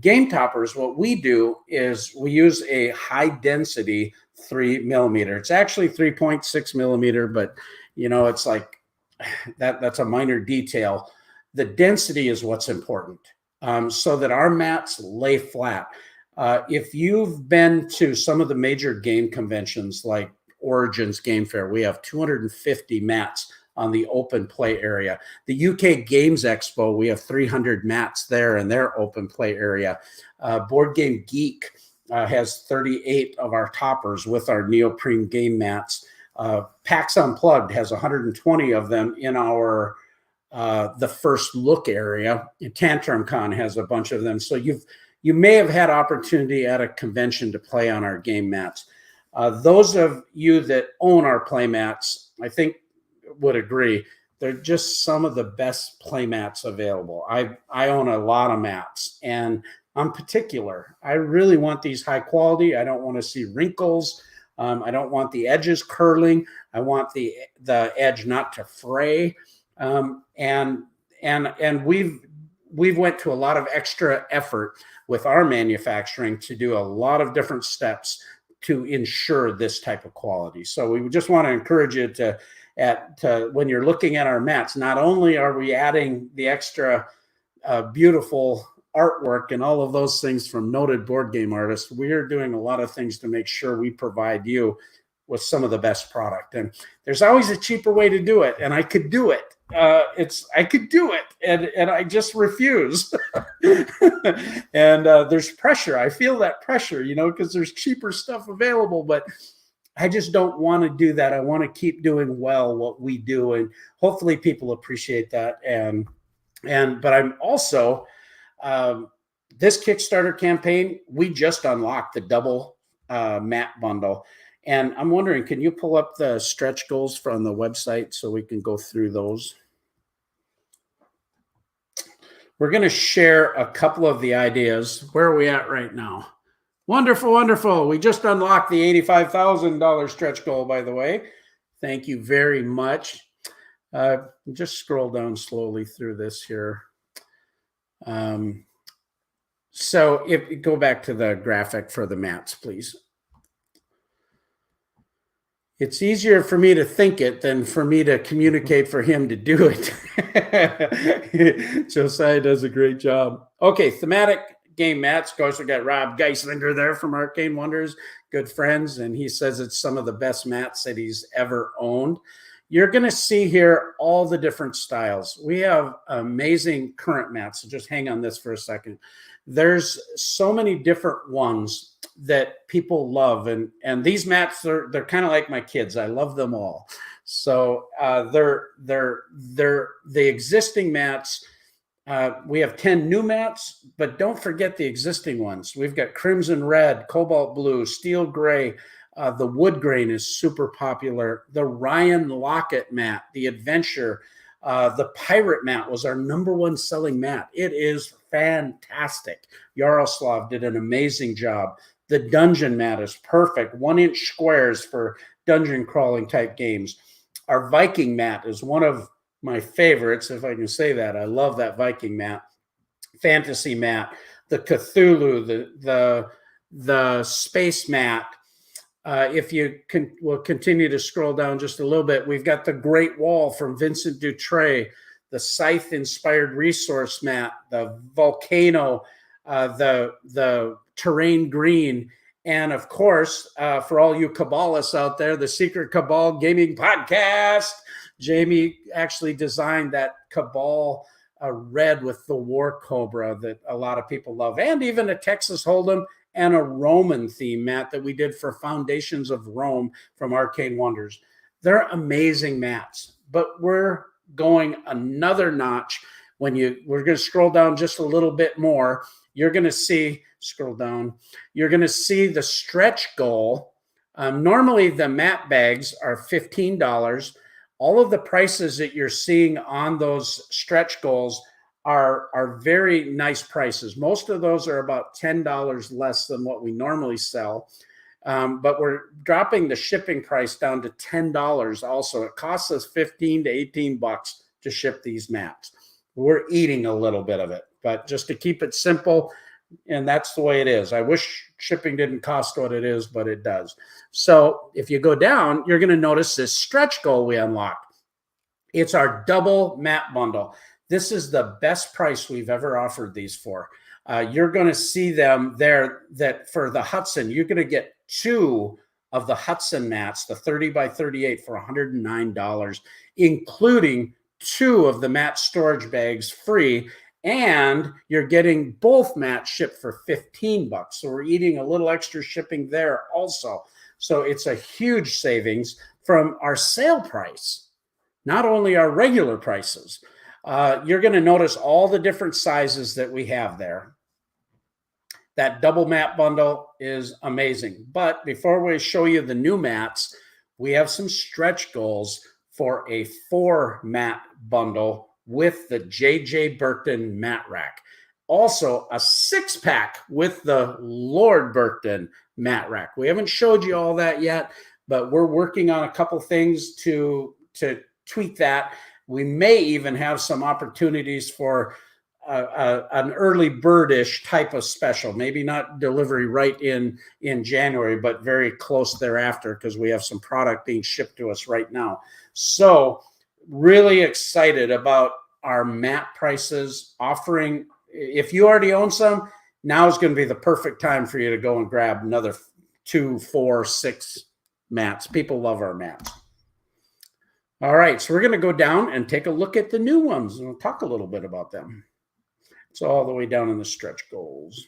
B: Game toppers, what we do is we use a high density 3mm. It's actually 3.6mm, but it's like that's a minor detail. The density is what's important, so that our mats lay flat. If you've been to some of the major game conventions like Origins Game Fair, we have 250 mats on the open play area. The UK Games Expo, we have 300 mats there in their open play area. Board Game Geek has 38 of our toppers with our neoprene game mats. PAX Unplugged has 120 of them in our the first look area. Tantrum Con has a bunch of them. So you may have had opportunity at a convention to play on our game mats. Those of you that own our play mats, I think would agree, they're just some of the best play mats available. I own a lot of mats, and I'm particular. I really want these high quality. I don't want to see wrinkles. I don't want the edges curling. I want the edge not to fray. And we've went to a lot of extra effort with our manufacturing to do a lot of different steps to ensure this type of quality. So we just want to encourage you to when you're looking at our mats, not only are we adding the extra beautiful artwork and all of those things from noted board game artists, we are doing a lot of things to make sure we provide you with some of the best product. And there's always a cheaper way to do it, and I could do it. I could do it, and I just refuse. And there's pressure. I feel that pressure, because there's cheaper stuff available, but I just don't want to do that. I want to keep doing well what we do, and hopefully people appreciate that. But I'm also this Kickstarter campaign, we just unlocked the double mat bundle. And I'm wondering, can you pull up the stretch goals from the website so we can go through those? We're going to share a couple of the ideas. Where are we at right now? Wonderful, wonderful. We just unlocked the $85,000 stretch goal, by the way. Thank you very much. Just scroll down slowly through this here. So if you go back to the graphic for the mats, please. It's easier for me to think it than for me to communicate for him to do it. Josiah does a great job. Okay, thematic game mats. Of course, we got Rob Geislinger there from Arcane Wonders, good friends, and he says it's some of the best mats that he's ever owned. You're going to see here all the different styles. We have amazing current mats, so just hang on this for a second. There's so many different ones that people love, and these mats, they're kind of like my kids. I love them all. So they're the existing mats. We have 10 new mats, but don't forget the existing ones. We've got crimson red, cobalt blue, steel gray. The wood grain is super popular. The Ryan Lockett mat, the adventure, the pirate mat was our #1 selling mat. It is fantastic. Yaroslav did an amazing job. The dungeon mat is perfect. 1-inch squares for dungeon crawling type games. Our Viking mat is one of my favorites, if I can say that. I love that Viking mat. Fantasy mat, the Cthulhu, the space mat. If you will continue to scroll down just a little bit, we've got the Great Wall from Vincent Dutray, the Scythe-inspired resource mat, the Volcano, the Terrain Green, and of course, for all you Kabbalists out there, the Secret Cabal Gaming Podcast. Jamie actually designed that Cabal red with the War Cobra that a lot of people love, and even a Texas Hold'em and a Roman theme mat that we did for Foundations of Rome from Arcane Wonders. They're amazing mats, but we're going another notch. We're going to scroll down just a little bit more. You're going to see, scroll down, you're going to see the stretch goal. Normally the mat bags are $15. All of the prices that you're seeing on those stretch goals are very nice prices. Most of those are about $10 less than what we normally sell. But we're dropping the shipping price down to $10 also. It costs us $15 to $18 to ship these mats. We're eating a little bit of it, but just to keep it simple, and that's the way it is. I wish shipping didn't cost what it is, but it does. So if you go down, you're going to notice this stretch goal we unlocked. It's our double mat bundle. This is the best price we've ever offered these for. You're going to see them there that for the Hudson, you're going to get 2 of the Hudson mats, the 30 by 38 for $109, including 2 of the mat storage bags free. And you're getting both mats shipped for $15. So we're eating a little extra shipping there also. So it's a huge savings from our sale price, not only our regular prices. You're going to notice all the different sizes that we have there. That double mat bundle is amazing. But before we show you the new mats, we have some stretch goals for a 4 mat bundle with the J.J. Burton mat rack. Also, a 6-pack with the Lord Burton mat rack. We haven't showed you all that yet, but we're working on a couple things to tweak that. We may even have some opportunities for an early birdish type of special, maybe not delivery right in January, but very close thereafter, because we have some product being shipped to us right now. So really excited about our mat prices offering. If you already own some, now is going to be the perfect time for you to go and grab another 2, 4, 6 mats. People love our mats. All right, so we're going to go down and take a look at the new ones, and we'll talk a little bit about them. It's all the way down in the stretch goals.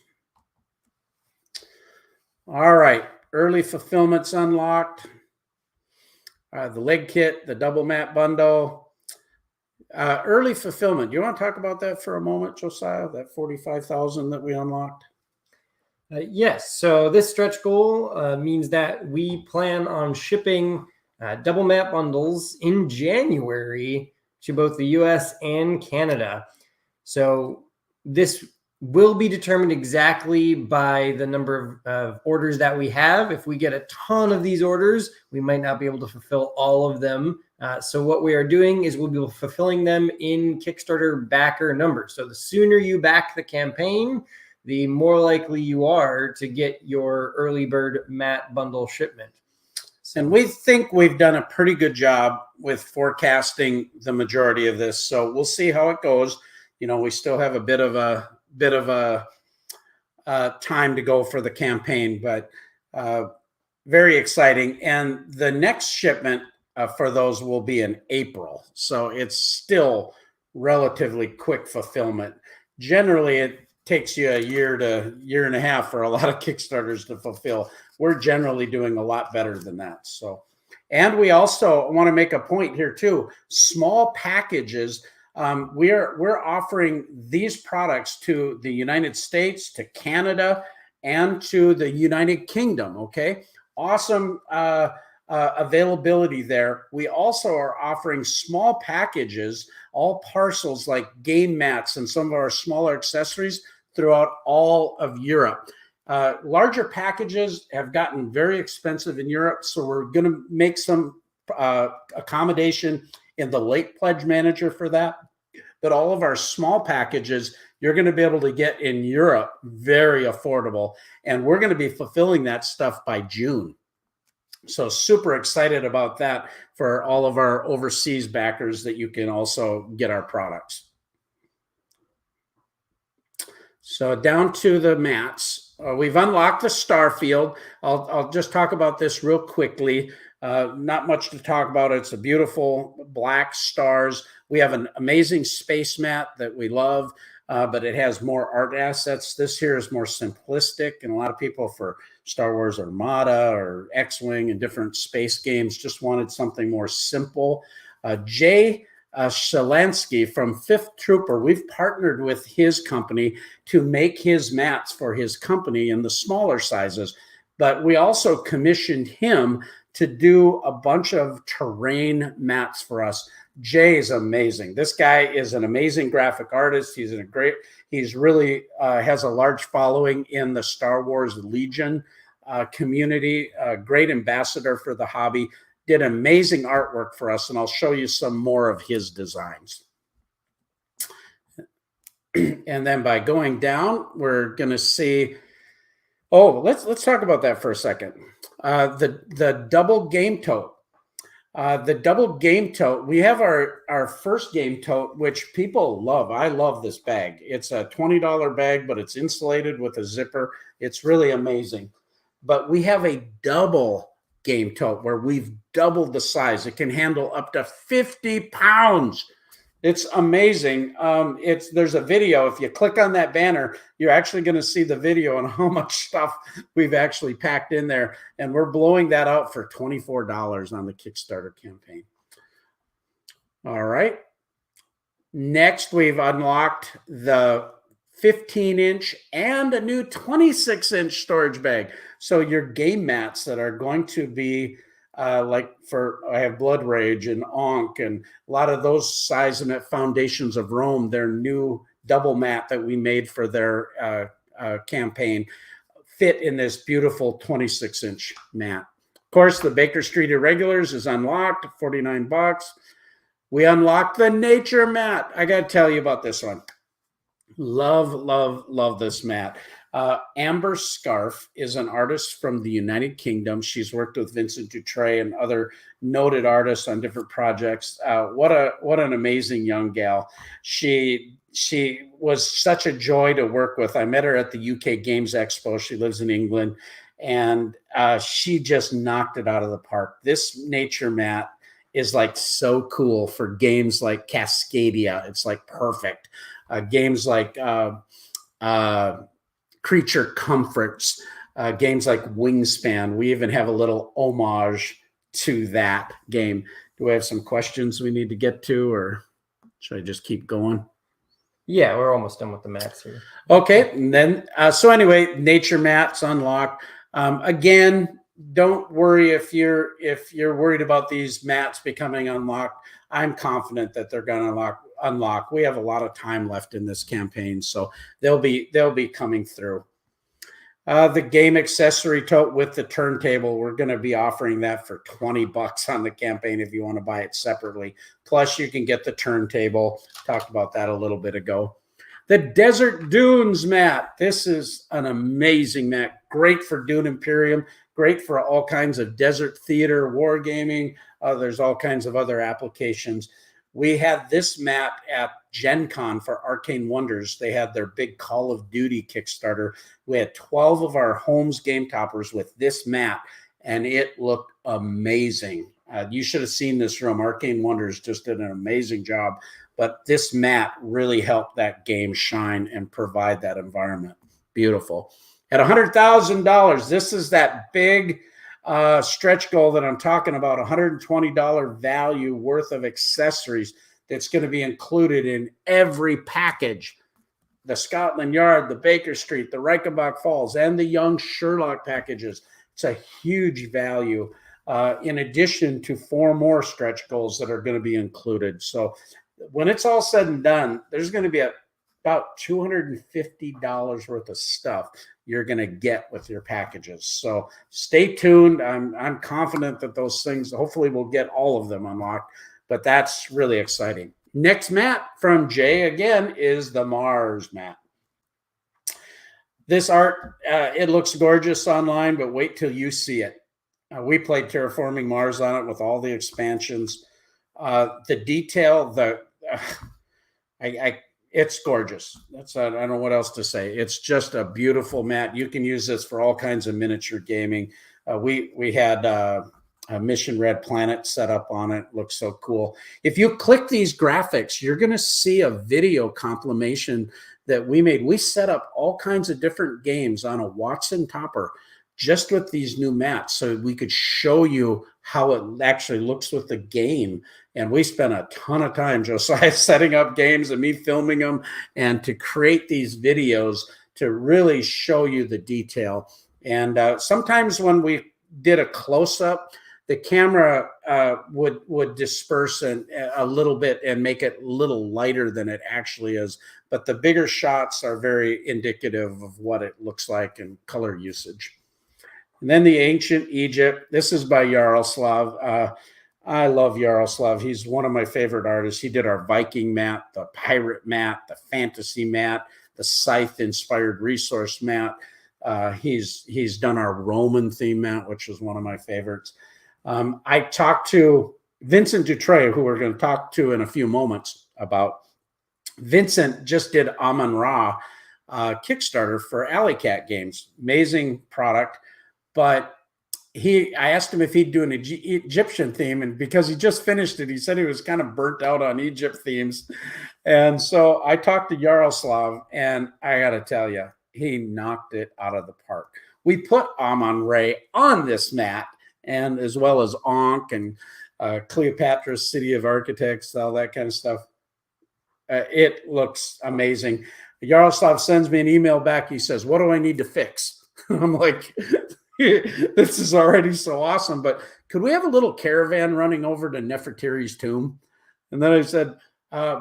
B: All right, early fulfillment's unlocked. The leg kit, the double mat bundle. Early fulfillment. You want to talk about that for a moment, Josiah? That 45,000 that we unlocked?
A: Yes. So this stretch goal means that we plan on shipping double mat bundles in January to both the US and Canada. So this will be determined exactly by the number of orders that we have. If we get a ton of these orders, we might not be able to fulfill all of them. So what we are doing is we'll be fulfilling them in Kickstarter backer numbers. So the sooner you back the campaign, the more likely you are to get your early bird mat bundle shipment.
B: And we think we've done a pretty good job with forecasting the majority of this. So we'll see how it goes. You know, we still have a bit of a time to go for the campaign, but very exciting. And the next shipment for those will be in April. So it's still relatively quick fulfillment. Generally, it takes you a year to year and a half for a lot of Kickstarters to fulfill. We're generally doing a lot better than that. So, and we also want to make a point here too, small packages. We're offering these products to the United States, to Canada, and to the United Kingdom. Okay, awesome availability there. We also are offering small packages, all parcels like game mats and some of our smaller accessories throughout all of Europe. Larger packages have gotten very expensive in Europe, so we're going to make some accommodation in the late pledge manager for that. But all of our small packages, you're going to be able to get in Europe very affordable. And we're going to be fulfilling that stuff by June. So super excited about that for all of our overseas backers, that you can also get our products. So down to the mats. We've unlocked the star field. I'll just talk about this real quickly. Not much to talk about. It's a beautiful black stars. We have an amazing space mat that we love, but it has more art assets. This here is more simplistic, and a lot of people for Star Wars Armada or X-Wing and different space games just wanted something more simple. Jay Shalansky from Fifth Trooper, we've partnered with his company to make his mats for his company in the smaller sizes, but we also commissioned him to do a bunch of terrain mats for us. Jay is amazing. This guy is an amazing graphic artist. He's really has a large following in the Star Wars Legion community, a great ambassador for the hobby. Did amazing artwork for us, and I'll show you some more of his designs. And then by going down, we're going to see, let's talk about that for a second. The double game tote. The double game tote, we have our first game tote, which people love. I love this bag. It's a $20 bag, but it's insulated with a zipper. It's really amazing. But we have a double game tote where we've doubled the size. It can handle up to 50 pounds. It's amazing. There's a video. If you click on that banner, you're actually going to see the video on how much stuff we've actually packed in there. And we're blowing that out for $24 on the Kickstarter campaign. All right. Next, we've unlocked the 15-inch and a new 26-inch storage bag. So your game mats that are going to be I have Blood Rage and Ankh and a lot of those size and Foundations of Rome, their new double mat that we made for their campaign, fit in this beautiful 26-inch mat. Of course, the Baker Street Irregulars is unlocked, $49. We unlocked the Nature mat. I got to tell you about this one. Love, love, love this mat. Amber Scarf is an artist from the United Kingdom. She's worked with Vincent Dutray and other noted artists on different projects. What an amazing young gal. She was such a joy to work with. I met her at the UK Games Expo. She lives in England, and she just knocked it out of the park. This nature mat is like so cool for games like Cascadia. It's like perfect. Games like Creature Comforts, games like Wingspan. We even have a little homage to that game. Do we have some questions we need to get to, or should I just keep going?
A: Yeah, we're almost done with the mats here.
B: Okay, and then so anyway, nature mats unlocked. Again, don't worry if you're worried about these mats becoming unlocked. I'm confident that they're going to unlock. unlock. We have a lot of time left in this campaign, so they'll be coming through. The game accessory tote with the turntable, we're going to be offering that for $20 on the campaign if you want to buy it separately. Plus, you can get the turntable. Talked about that a little bit ago. The Desert Dunes mat. This is an amazing mat. Great for Dune Imperium. Great for all kinds of desert theater, wargaming. There's all kinds of other applications. We had this mat at Gen Con for Arcane Wonders. They had their big Call of Duty Kickstarter. We had 12 of our Homes game toppers with this mat, and it looked amazing. You should have seen this room. Arcane Wonders just did an amazing job, but this mat really helped that game shine and provide that environment. Beautiful. At $100,000, this is that big stretch goal that I'm talking about, $120 value worth of accessories that's going to be included in every package. The Scotland Yard, the Baker Street, the Reichenbach Falls, and the Young Sherlock packages. It's a huge value, in addition to 4 more stretch goals that are going to be included. So when it's all said and done, there's going to be about $250 worth of stuff you're going to get with your packages. So stay tuned. I'm confident that those things, hopefully we'll get all of them unlocked, but that's really exciting. Next mat from Jay again is the Mars mat. This art, it looks gorgeous online, but wait till you see it. We played Terraforming Mars on it with all the expansions. The detail, it's gorgeous. I don't know what else to say. It's just a beautiful mat. You can use this for all kinds of miniature gaming. We had a Mission Red Planet set up on it. Looks so cool. If you click these graphics, you're going to see a video compilation that we made. We set up all kinds of different games on a Watson topper just with these new mats so we could show you how it actually looks with the game. And we spent a ton of time, Josiah, setting up games and me filming them and to create these videos to really show you the detail. And sometimes when we did a close-up, the camera would disperse a little bit and make it a little lighter than it actually is. But the bigger shots are very indicative of what it looks like in color usage. And then the Ancient Egypt. This is by Yaroslav. I love Yaroslav. He's one of my favorite artists. He did our Viking mat, the pirate mat, the fantasy mat, the Scythe-inspired resource mat. He's done our Roman theme mat, which was one of my favorites. I talked to Vincent Dutray, who we're going to talk to in a few moments about. Vincent just did Amon-Ra Kickstarter for Alley Cat Games. Amazing product. But I asked him if he'd do an Egyptian theme, and because he just finished it, he said he was kind of burnt out on Egypt themes. And so I talked to Yaroslav, and I got to tell you, he knocked it out of the park. We put Amon-Ra on this mat, and as well as Ankh and Cleopatra's City of Architects, all that kind of stuff. It looks amazing. Yaroslav sends me an email back. He says, "What do I need to fix?" I'm like, this is already so awesome, but could we have a little caravan running over to Nefertiti's tomb? And then I said,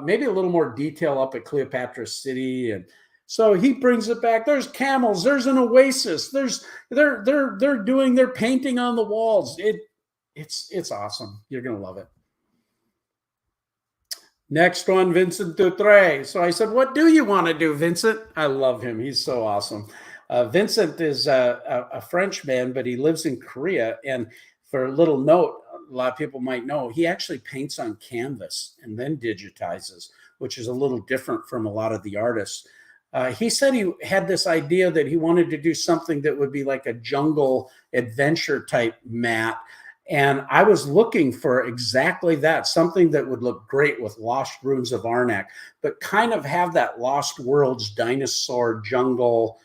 B: maybe a little more detail up at Cleopatra's City. And so he brings it back. There's camels. There's an oasis. They're doing their painting on the walls. It's awesome. You're gonna love it. Next one, Vincent Dutray. So I said, what do you want to do, Vincent? I love him. He's so awesome. Vincent is a French man, but he lives in Korea. And for a little note, a lot of people might know, he actually paints on canvas and then digitizes, which is a little different from a lot of the artists. He said he had this idea that he wanted to do something that would be like a jungle adventure type mat. And I was looking for exactly that, something that would look great with Lost Ruins of Arnak, but kind of have that Lost Worlds dinosaur jungle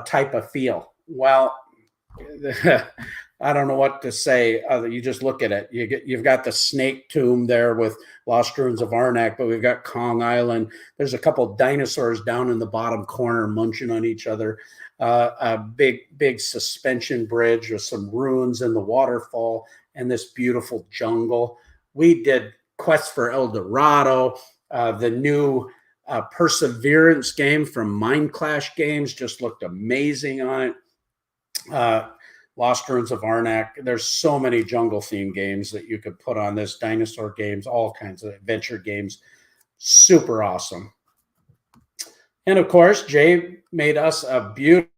B: type of feel. Well, I don't know what to say. You just look at it. You've got the snake tomb there with Lost Ruins of Arnak, but we've got Kong Island. There's a couple of dinosaurs down in the bottom corner munching on each other. A big suspension bridge with some ruins in the waterfall and this beautiful jungle. We did Quest for El Dorado. The new Perseverance game from Mind Clash Games just looked amazing on it. Lost Ruins of Arnak. There's so many jungle theme games that you could put on this. Dinosaur games, all kinds of adventure games. Super awesome. And of course, Jay made us a beautiful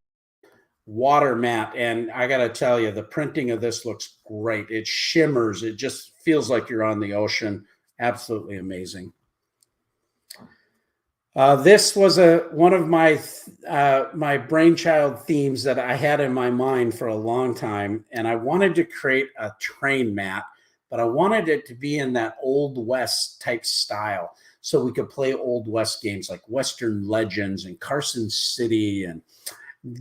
B: water mat. And I got to tell you, the printing of this looks great. It shimmers. It just feels like you're on the ocean. Absolutely amazing. This was one of my my brainchild themes that I had in my mind for a long time, and I wanted to create a train mat, but I wanted it to be in that Old West type style, so we could play Old West games like Western Legends and Carson City and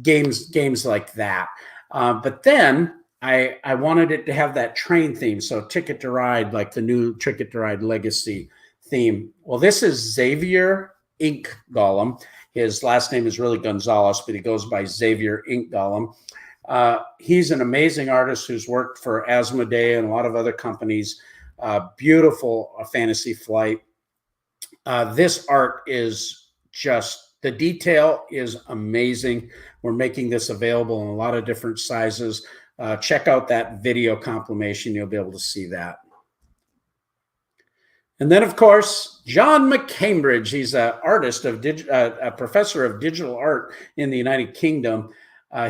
B: games like that. But then I wanted it to have that train theme, so Ticket to Ride, like the new Ticket to Ride Legacy theme. Well, this is Xavier Ink Golem. His last name is really Gonzalez, but he goes by Xavier Ink Golem. He's an amazing artist who's worked for Asmodee and a lot of other companies. Beautiful Fantasy Flight. This art is just, the detail is amazing. We're making this available in a lot of different sizes. Check out that video compilation. You'll be able to see that. And then, of course, John McCambridge. He's an artist a professor of digital art in the United Kingdom.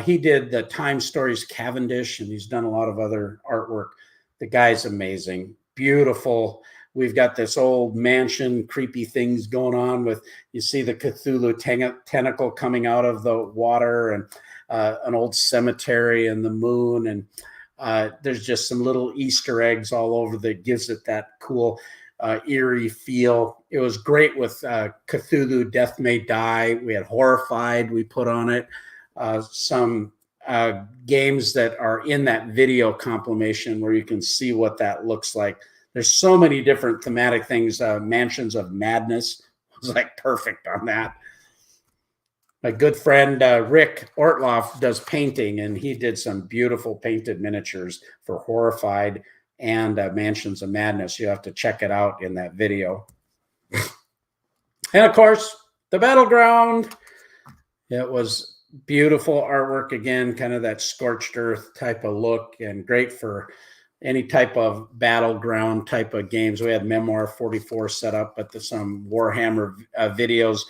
B: He did the Time Stories Cavendish, and he's done a lot of other artwork. The guy's amazing, beautiful. We've got this old mansion, creepy things going on with, you see the Cthulhu tentacle coming out of the water, and an old cemetery and the moon. And there's just some little Easter eggs all over that gives it that cool eerie feel. It was great with Cthulhu Death May Die. We had Horrified we put on it. Some games that are in that video compilation where you can see what that looks like. There's so many different thematic things. Mansions of Madness was like perfect on that. My good friend Rick Ortloff does painting, and he did some beautiful painted miniatures for Horrified and Mansions of Madness. You have to check it out in that video. And of course, the Battleground. It was beautiful artwork again, kind of that scorched earth type of look, and great for any type of battleground type of games. We had Memoir 44 set up, but there's some Warhammer videos.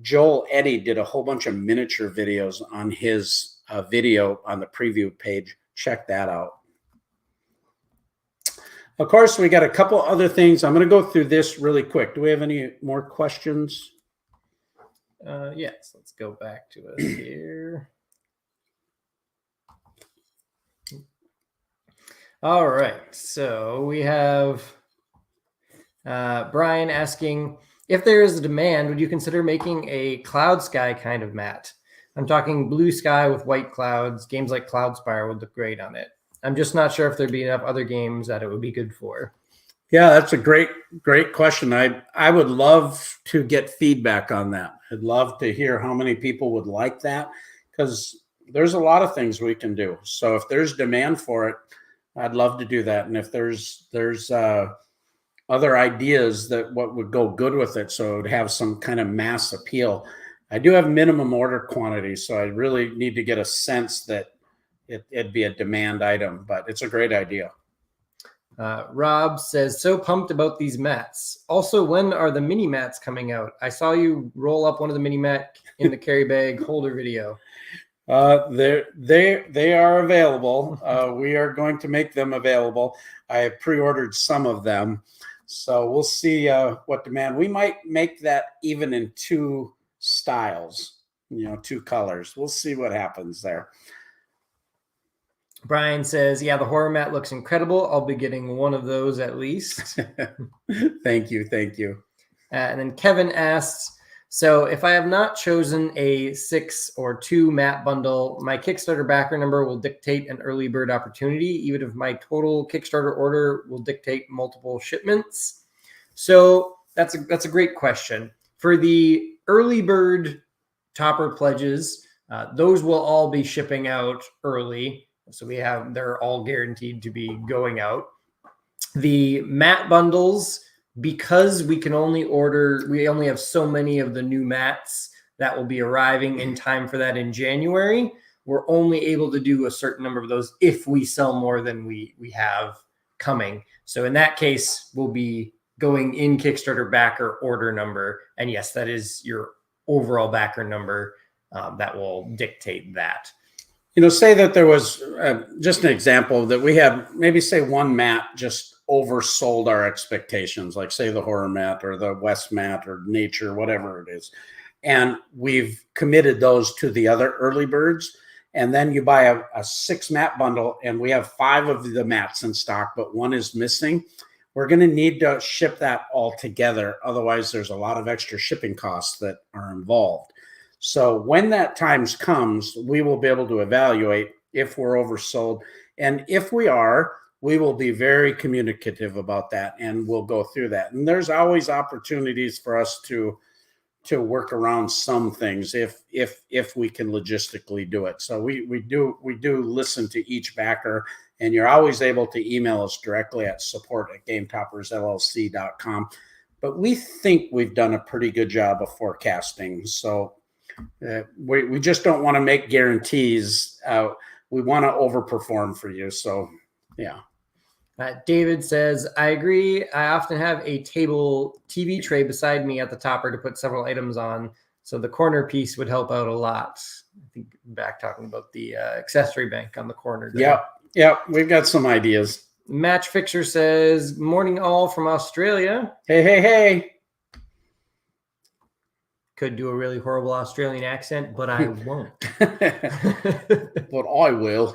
B: Joel Eddy did a whole bunch of miniature videos on his video on the preview page. Check that out. Of course, we got a couple other things. I'm going to go through this really quick. Do we have any more questions?
A: Yes, let's go back to us here. All right, so we have Brian asking, if there is a demand, would you consider making a cloud sky kind of mat? I'm talking blue sky with white clouds. Games like Cloudspire would look great on it. I'm just not sure if there'd be enough other games that it would be good for.
B: Yeah, that's a great question. I would love to get feedback on that. I'd love to hear how many people would like that, because there's a lot of things we can do. So if there's demand for it, I'd love to do that. And if there's other ideas that what would go good with it, so it would have some kind of mass appeal. I do have minimum order quantity, so I really need to get a sense that it'd be a demand item, but it's a great idea.
A: Rob says, so pumped about these mats. Also, when are the mini mats coming out? I saw you roll up one of the mini mat in the carry bag holder video.
B: They are available. We are going to make them available. I have pre-ordered some of them, so we'll see what demand. We might make that even in 2 styles, 2 colors. We'll see what happens there.
A: Brian says, yeah, the horror mat looks incredible. I'll be getting one of those at least.
B: Thank you.
A: And then Kevin asks, so if I have not chosen a 6 or 2 mat bundle, my Kickstarter backer number will dictate an early bird opportunity, even if my total Kickstarter order will dictate multiple shipments. So that's a great question. For the early bird topper pledges, those will all be shipping out early. So they're all guaranteed to be going out. The mat bundles because we only have so many of the new mats that will be arriving in time for that in January. We're only able to do a certain number of those if we sell more than we have coming. So in that case, we'll be going in Kickstarter backer order number. And yes, that is your overall backer number that will dictate that.
B: Say that there was just an example that we had, maybe say one mat just oversold our expectations, like say the horror mat or the West mat or nature, whatever it is. And we've committed those to the other early birds. And then you buy a 6 mat bundle and we have 5 of the mats in stock, but one is missing. We're going to need to ship that all together. Otherwise, there's a lot of extra shipping costs that are involved. So when that time comes, we will be able to evaluate if we're oversold. And if we are, we will be very communicative about that and we'll go through that. And there's always opportunities for us to work around some things if we can logistically do it. So we do listen to each backer, and you're always able to email us directly at support@gametoppersllc.com. But we think we've done a pretty good job of forecasting. So we just don't want to make guarantees. We want to overperform for you. So, yeah.
A: David says, I agree. I often have a table TV tray beside me at the topper to put several items on. So the corner piece would help out a lot. I think back talking about the accessory bank on the corner there.
B: Yep. We've got some ideas.
A: Match Fixer says, morning all from Australia.
B: Hey.
A: Could do a really horrible Australian accent, but I won't.
B: But I will.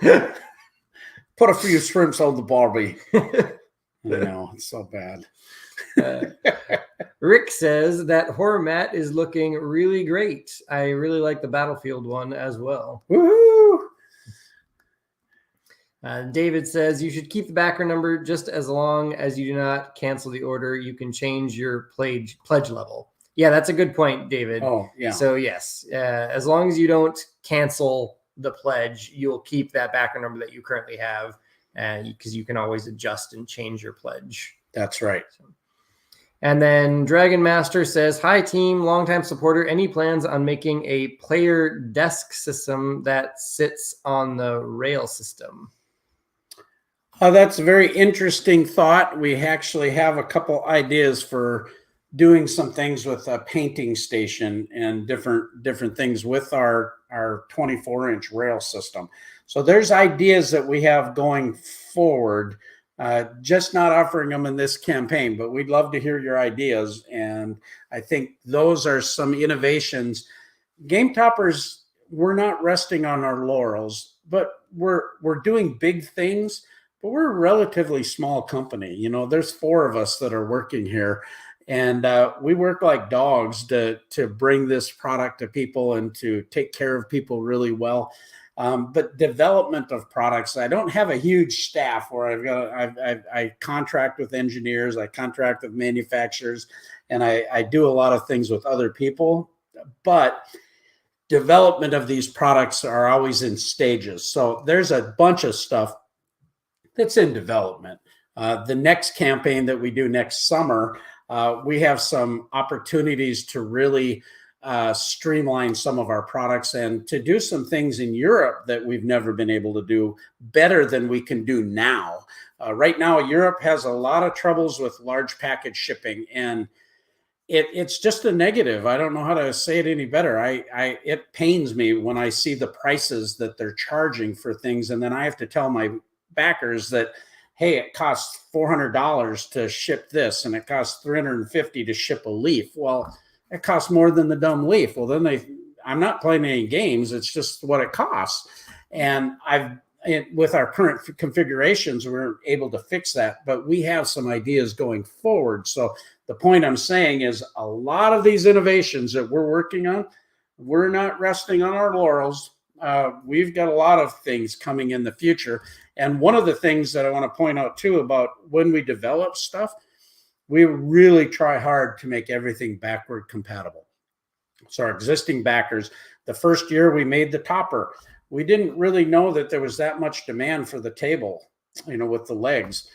B: Put a few shrimps on the Barbie. I know, it's so bad.
A: Rick says that horror mat is looking really great. I really like the Battlefield one as well.
B: Woohoo!
A: David says you should keep the backer number just as long as you do not cancel the order. You can change your pledge level. Yeah, that's a good point, David.
B: Oh, yeah.
A: So yes, as long as you don't cancel the pledge, you'll keep that backer number that you currently have, and because you can always adjust and change your pledge.
B: That's right.
A: And then Dragon Master says, hi team, longtime supporter. Any plans on making a player desk system that sits on the rail system?
B: That's a very interesting thought. We actually have a couple ideas for doing some things with a painting station and different things with our 24-inch rail system. So there's ideas that we have going forward, just not offering them in this campaign, but we'd love to hear your ideas. And I think those are some innovations. Game Toppers, we're not resting on our laurels, but we're doing big things, but we're a relatively small company. There's 4 of us that are working here. And we work like dogs to bring this product to people and to take care of people really well. But development of products, I don't have a huge staff where I contract with engineers, I contract with manufacturers, and I do a lot of things with other people. But development of these products are always in stages. So there's a bunch of stuff that's in development. The next campaign that we do next summer, we have some opportunities to really streamline some of our products and to do some things in Europe that we've never been able to do better than we can do now. Right now, Europe has a lot of troubles with large package shipping, and it's just a negative. I don't know how to say it any better. It pains me when I see the prices that they're charging for things, and then I have to tell my backers that, hey, it costs $400 to ship this, and it costs $350 to ship a leaf. Well, it costs more than the dumb leaf. Well, then I'm not playing any games. It's just what it costs. And with our current configurations, we're able to fix that, but we have some ideas going forward. So the point I'm saying is a lot of these innovations that we're working on, we're not resting on our laurels. We've got a lot of things coming in the future. And one of the things that I want to point out too about when we develop stuff, we really try hard to make everything backward compatible. So our existing backers, the first year we made the topper, we didn't really know that there was that much demand for the table, with the legs.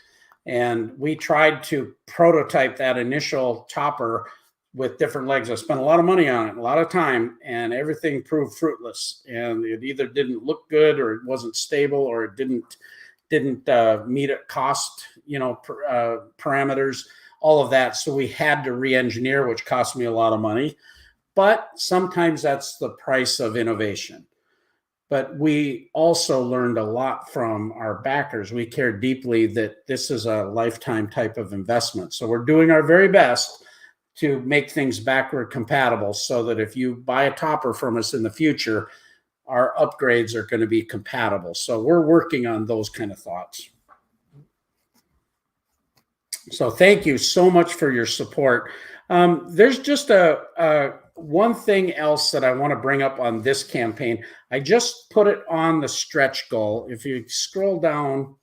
B: And we tried to prototype that initial topper with different legs. I spent a lot of money on it, a lot of time, and everything proved fruitless. And it either didn't look good, or it wasn't stable, or it didn't meet a cost, parameters, all of that. So we had to re-engineer, which cost me a lot of money. But sometimes that's the price of innovation. But we also learned a lot from our backers. We care deeply that this is a lifetime type of investment. So we're doing our very best to make things backward compatible, so that if you buy a topper from us in the future, our upgrades are going to be compatible. So we're working on those kind of thoughts. So thank you so much for your support. There's just one thing else that I want to bring up on this campaign. I just put it on the stretch goal. If you scroll down,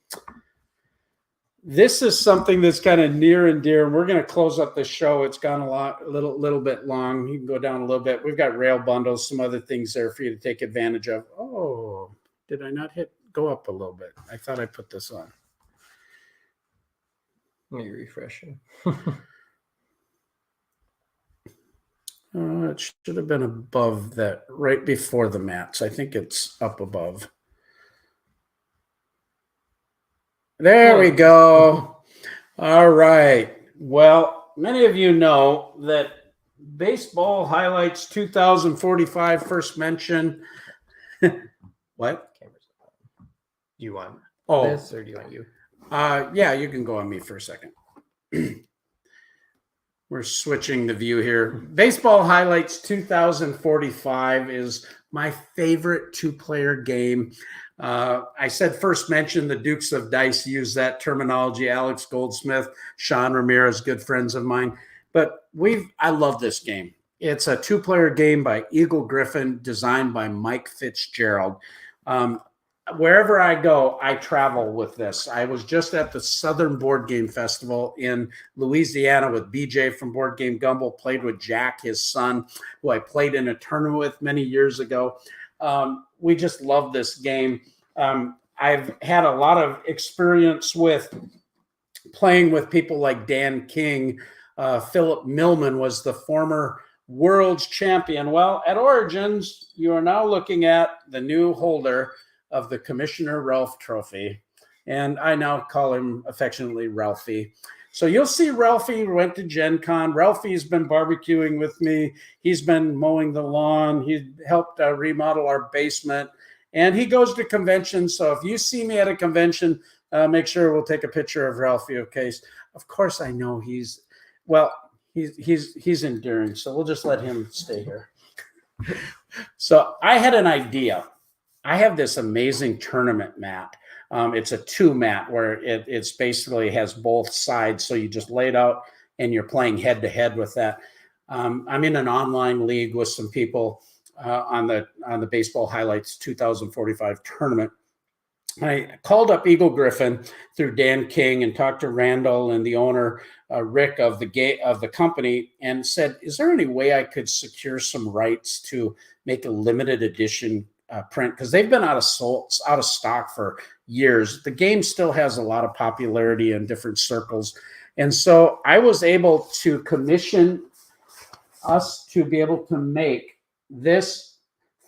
B: this is something that's kind of near and dear. We're going to close up the show. It's gone a little bit long. You can go down a little bit. We've got rail bundles, some other things there for you to take advantage of. Oh, did I not go up a little bit? I thought I put this on.
A: Let me refresh it.
B: It should have been above that, right before the mats. I think it's up above. There we go. All right. Well, many of you know that Baseball Highlights 2045 first mention. What?
A: Do you want
B: this,
A: or do you want you?
B: Yeah, you can go on me for a second. We're switching the view here. Baseball Highlights 2045 is my favorite two-player game. I said first mention, the Dukes of Dice use that terminology. Alex Goldsmith, Sean Ramirez, good friends of mine. But I love this game. It's a two-player game by Eagle Griffin, designed by Mike Fitzgerald. Wherever I go, I travel with this. I was just at the Southern Board Game Festival in Louisiana with BJ from Board Game Gumble, played with Jack, his son, who I played in a tournament with many years ago. We just love this game. I've had a lot of experience with playing with people like Dan King. Philip Millman was the former world's champion. Well, at Origins, you are now looking at the new holder of the Commissioner Ralph Trophy. And I now call him affectionately Ralphie. So you'll see Ralphie went to Gen Con. Ralphie's been barbecuing with me. He's been mowing the lawn. He helped remodel our basement. And he goes to conventions. So if you see me at a convention, make sure we'll take a picture of Ralphie, okay? Of course, I know he's enduring. So we'll just let him stay here. So I had an idea. I have this amazing tournament mat. It's a 2 mat where it's basically has both sides. So you just lay it out and you're playing head to head with that. I'm in an online league with some people on the Baseball Highlights 2045 tournament. I called up Eagle Griffin through Dan King and talked to Randall and the owner, Rick of the company, and said, is there any way I could secure some rights to make a limited edition print? Because they've been out of stock for years. The game still has a lot of popularity in different circles. And so I was able to commission us to be able to make this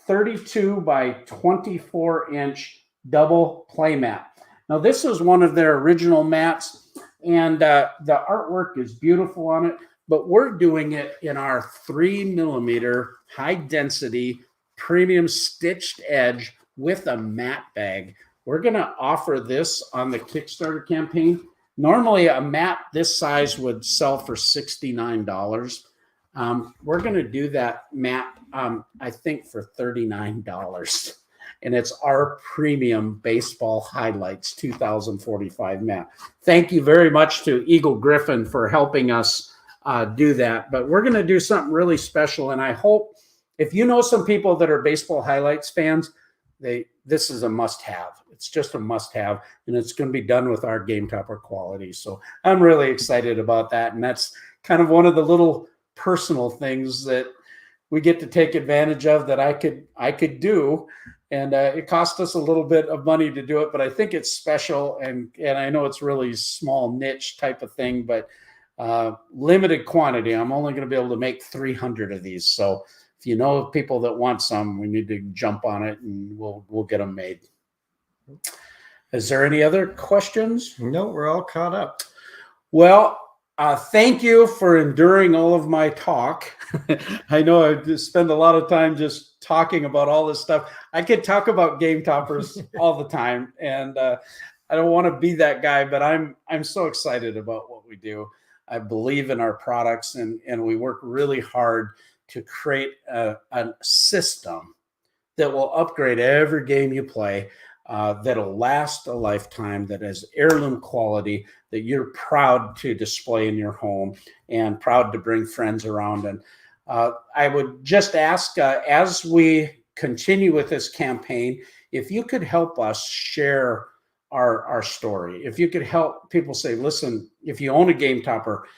B: 32 by 24 inch double play mat. Now, this is one of their original mats, and the artwork is beautiful on it, but we're doing it in our 3mm high density premium stitched edge with a mat bag. We're going to offer this on the Kickstarter campaign. Normally a mat this size would sell for $69. We're going to do that mat, I think, for $39. And it's our premium Baseball Highlights 2045 mat. Thank you very much to Eagle Griffin for helping us do that. But we're going to do something really special. And I hope if you know some people that are Baseball Highlights fans, this is a must-have. It's just a must-have, and it's going to be done with our Game Topper quality. So I'm really excited about that. And that's kind of one of the little personal things that we get to take advantage of that I could do. And it cost us a little bit of money to do it, but I think it's special. And I know it's really small niche type of thing, but limited quantity. I'm only going to be able to make 300 of these. So if you know of people that want some, we need to jump on it and we'll get them made. Is there any other questions?
A: No, we're all caught up.
B: Well, thank you for enduring all of my talk. I know I spend a lot of time just talking about all this stuff. I could talk about game toppers all the time, and I don't want to be that guy, but I'm so excited about what we do. I believe in our products, and we work really hard to create a system that will upgrade every game you play, that'll last a lifetime, that has heirloom quality, that you're proud to display in your home and proud to bring friends around. And I would just ask, as we continue with this campaign, if you could help us share our story. If you could help people say, listen, if you own a game topper,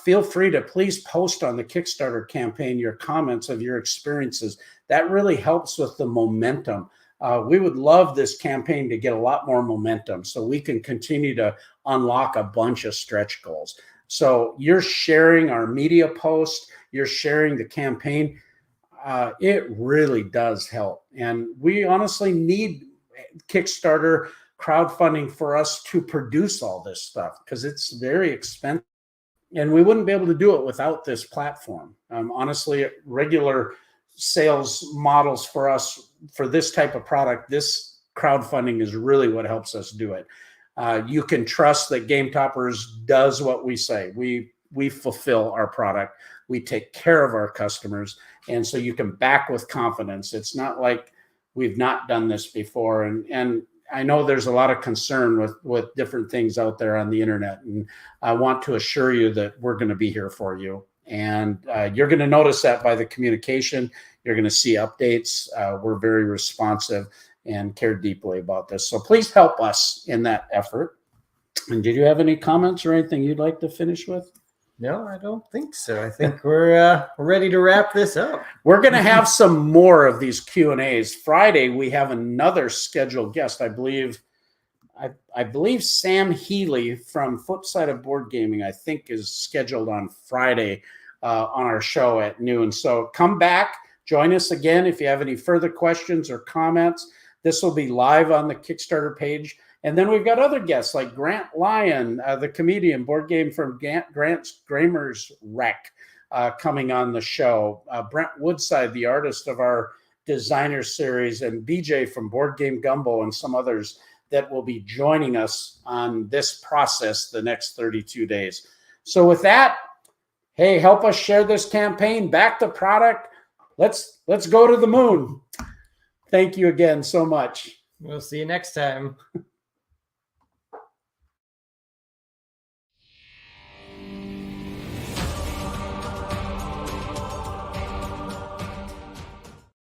B: feel free to please post on the Kickstarter campaign your comments of your experiences. That really helps with the momentum. We would love this campaign to get a lot more momentum so we can continue to unlock a bunch of stretch goals. So you're sharing our media post, you're sharing the campaign. It really does help. And we honestly need Kickstarter crowdfunding for us to produce all this stuff because it's very expensive. And we wouldn't be able to do it without this platform. Honestly, regular sales models for us for this type of product, this crowdfunding is really what helps us do it. You can trust that Game Toppers does what we say. We fulfill our product. We take care of our customers. And so you can back with confidence. It's not like we've not done this before. And I know there's a lot of concern with different things out there on the internet. And I want to assure you that we're going to be here for you. And you're going to notice that by the communication. You're going to see updates. We're very responsive and care deeply about this. So please help us in that effort. And did you have any comments or anything you'd like to finish with?
A: No, I don't think so. I think we're ready to wrap this up.
B: We're going to have some more of these Q&As. Friday, we have another scheduled guest. I believe Sam Healy from Flipside of Board Gaming, I think, is scheduled on Friday on our show at noon. So come back, join us again if you have any further questions or comments. This will be live on the Kickstarter page. And then we've got other guests like Grant Lyon, the comedian, board game from Grant's Grammer's Wreck, coming on the show. Brent Woodside, the artist of our designer series, and BJ from Board Game Gumbo, and some others that will be joining us on this process the next 32 days. So with that, hey, help us share this campaign, back the product. Let's go to the moon. Thank you again so much.
A: We'll see you next time.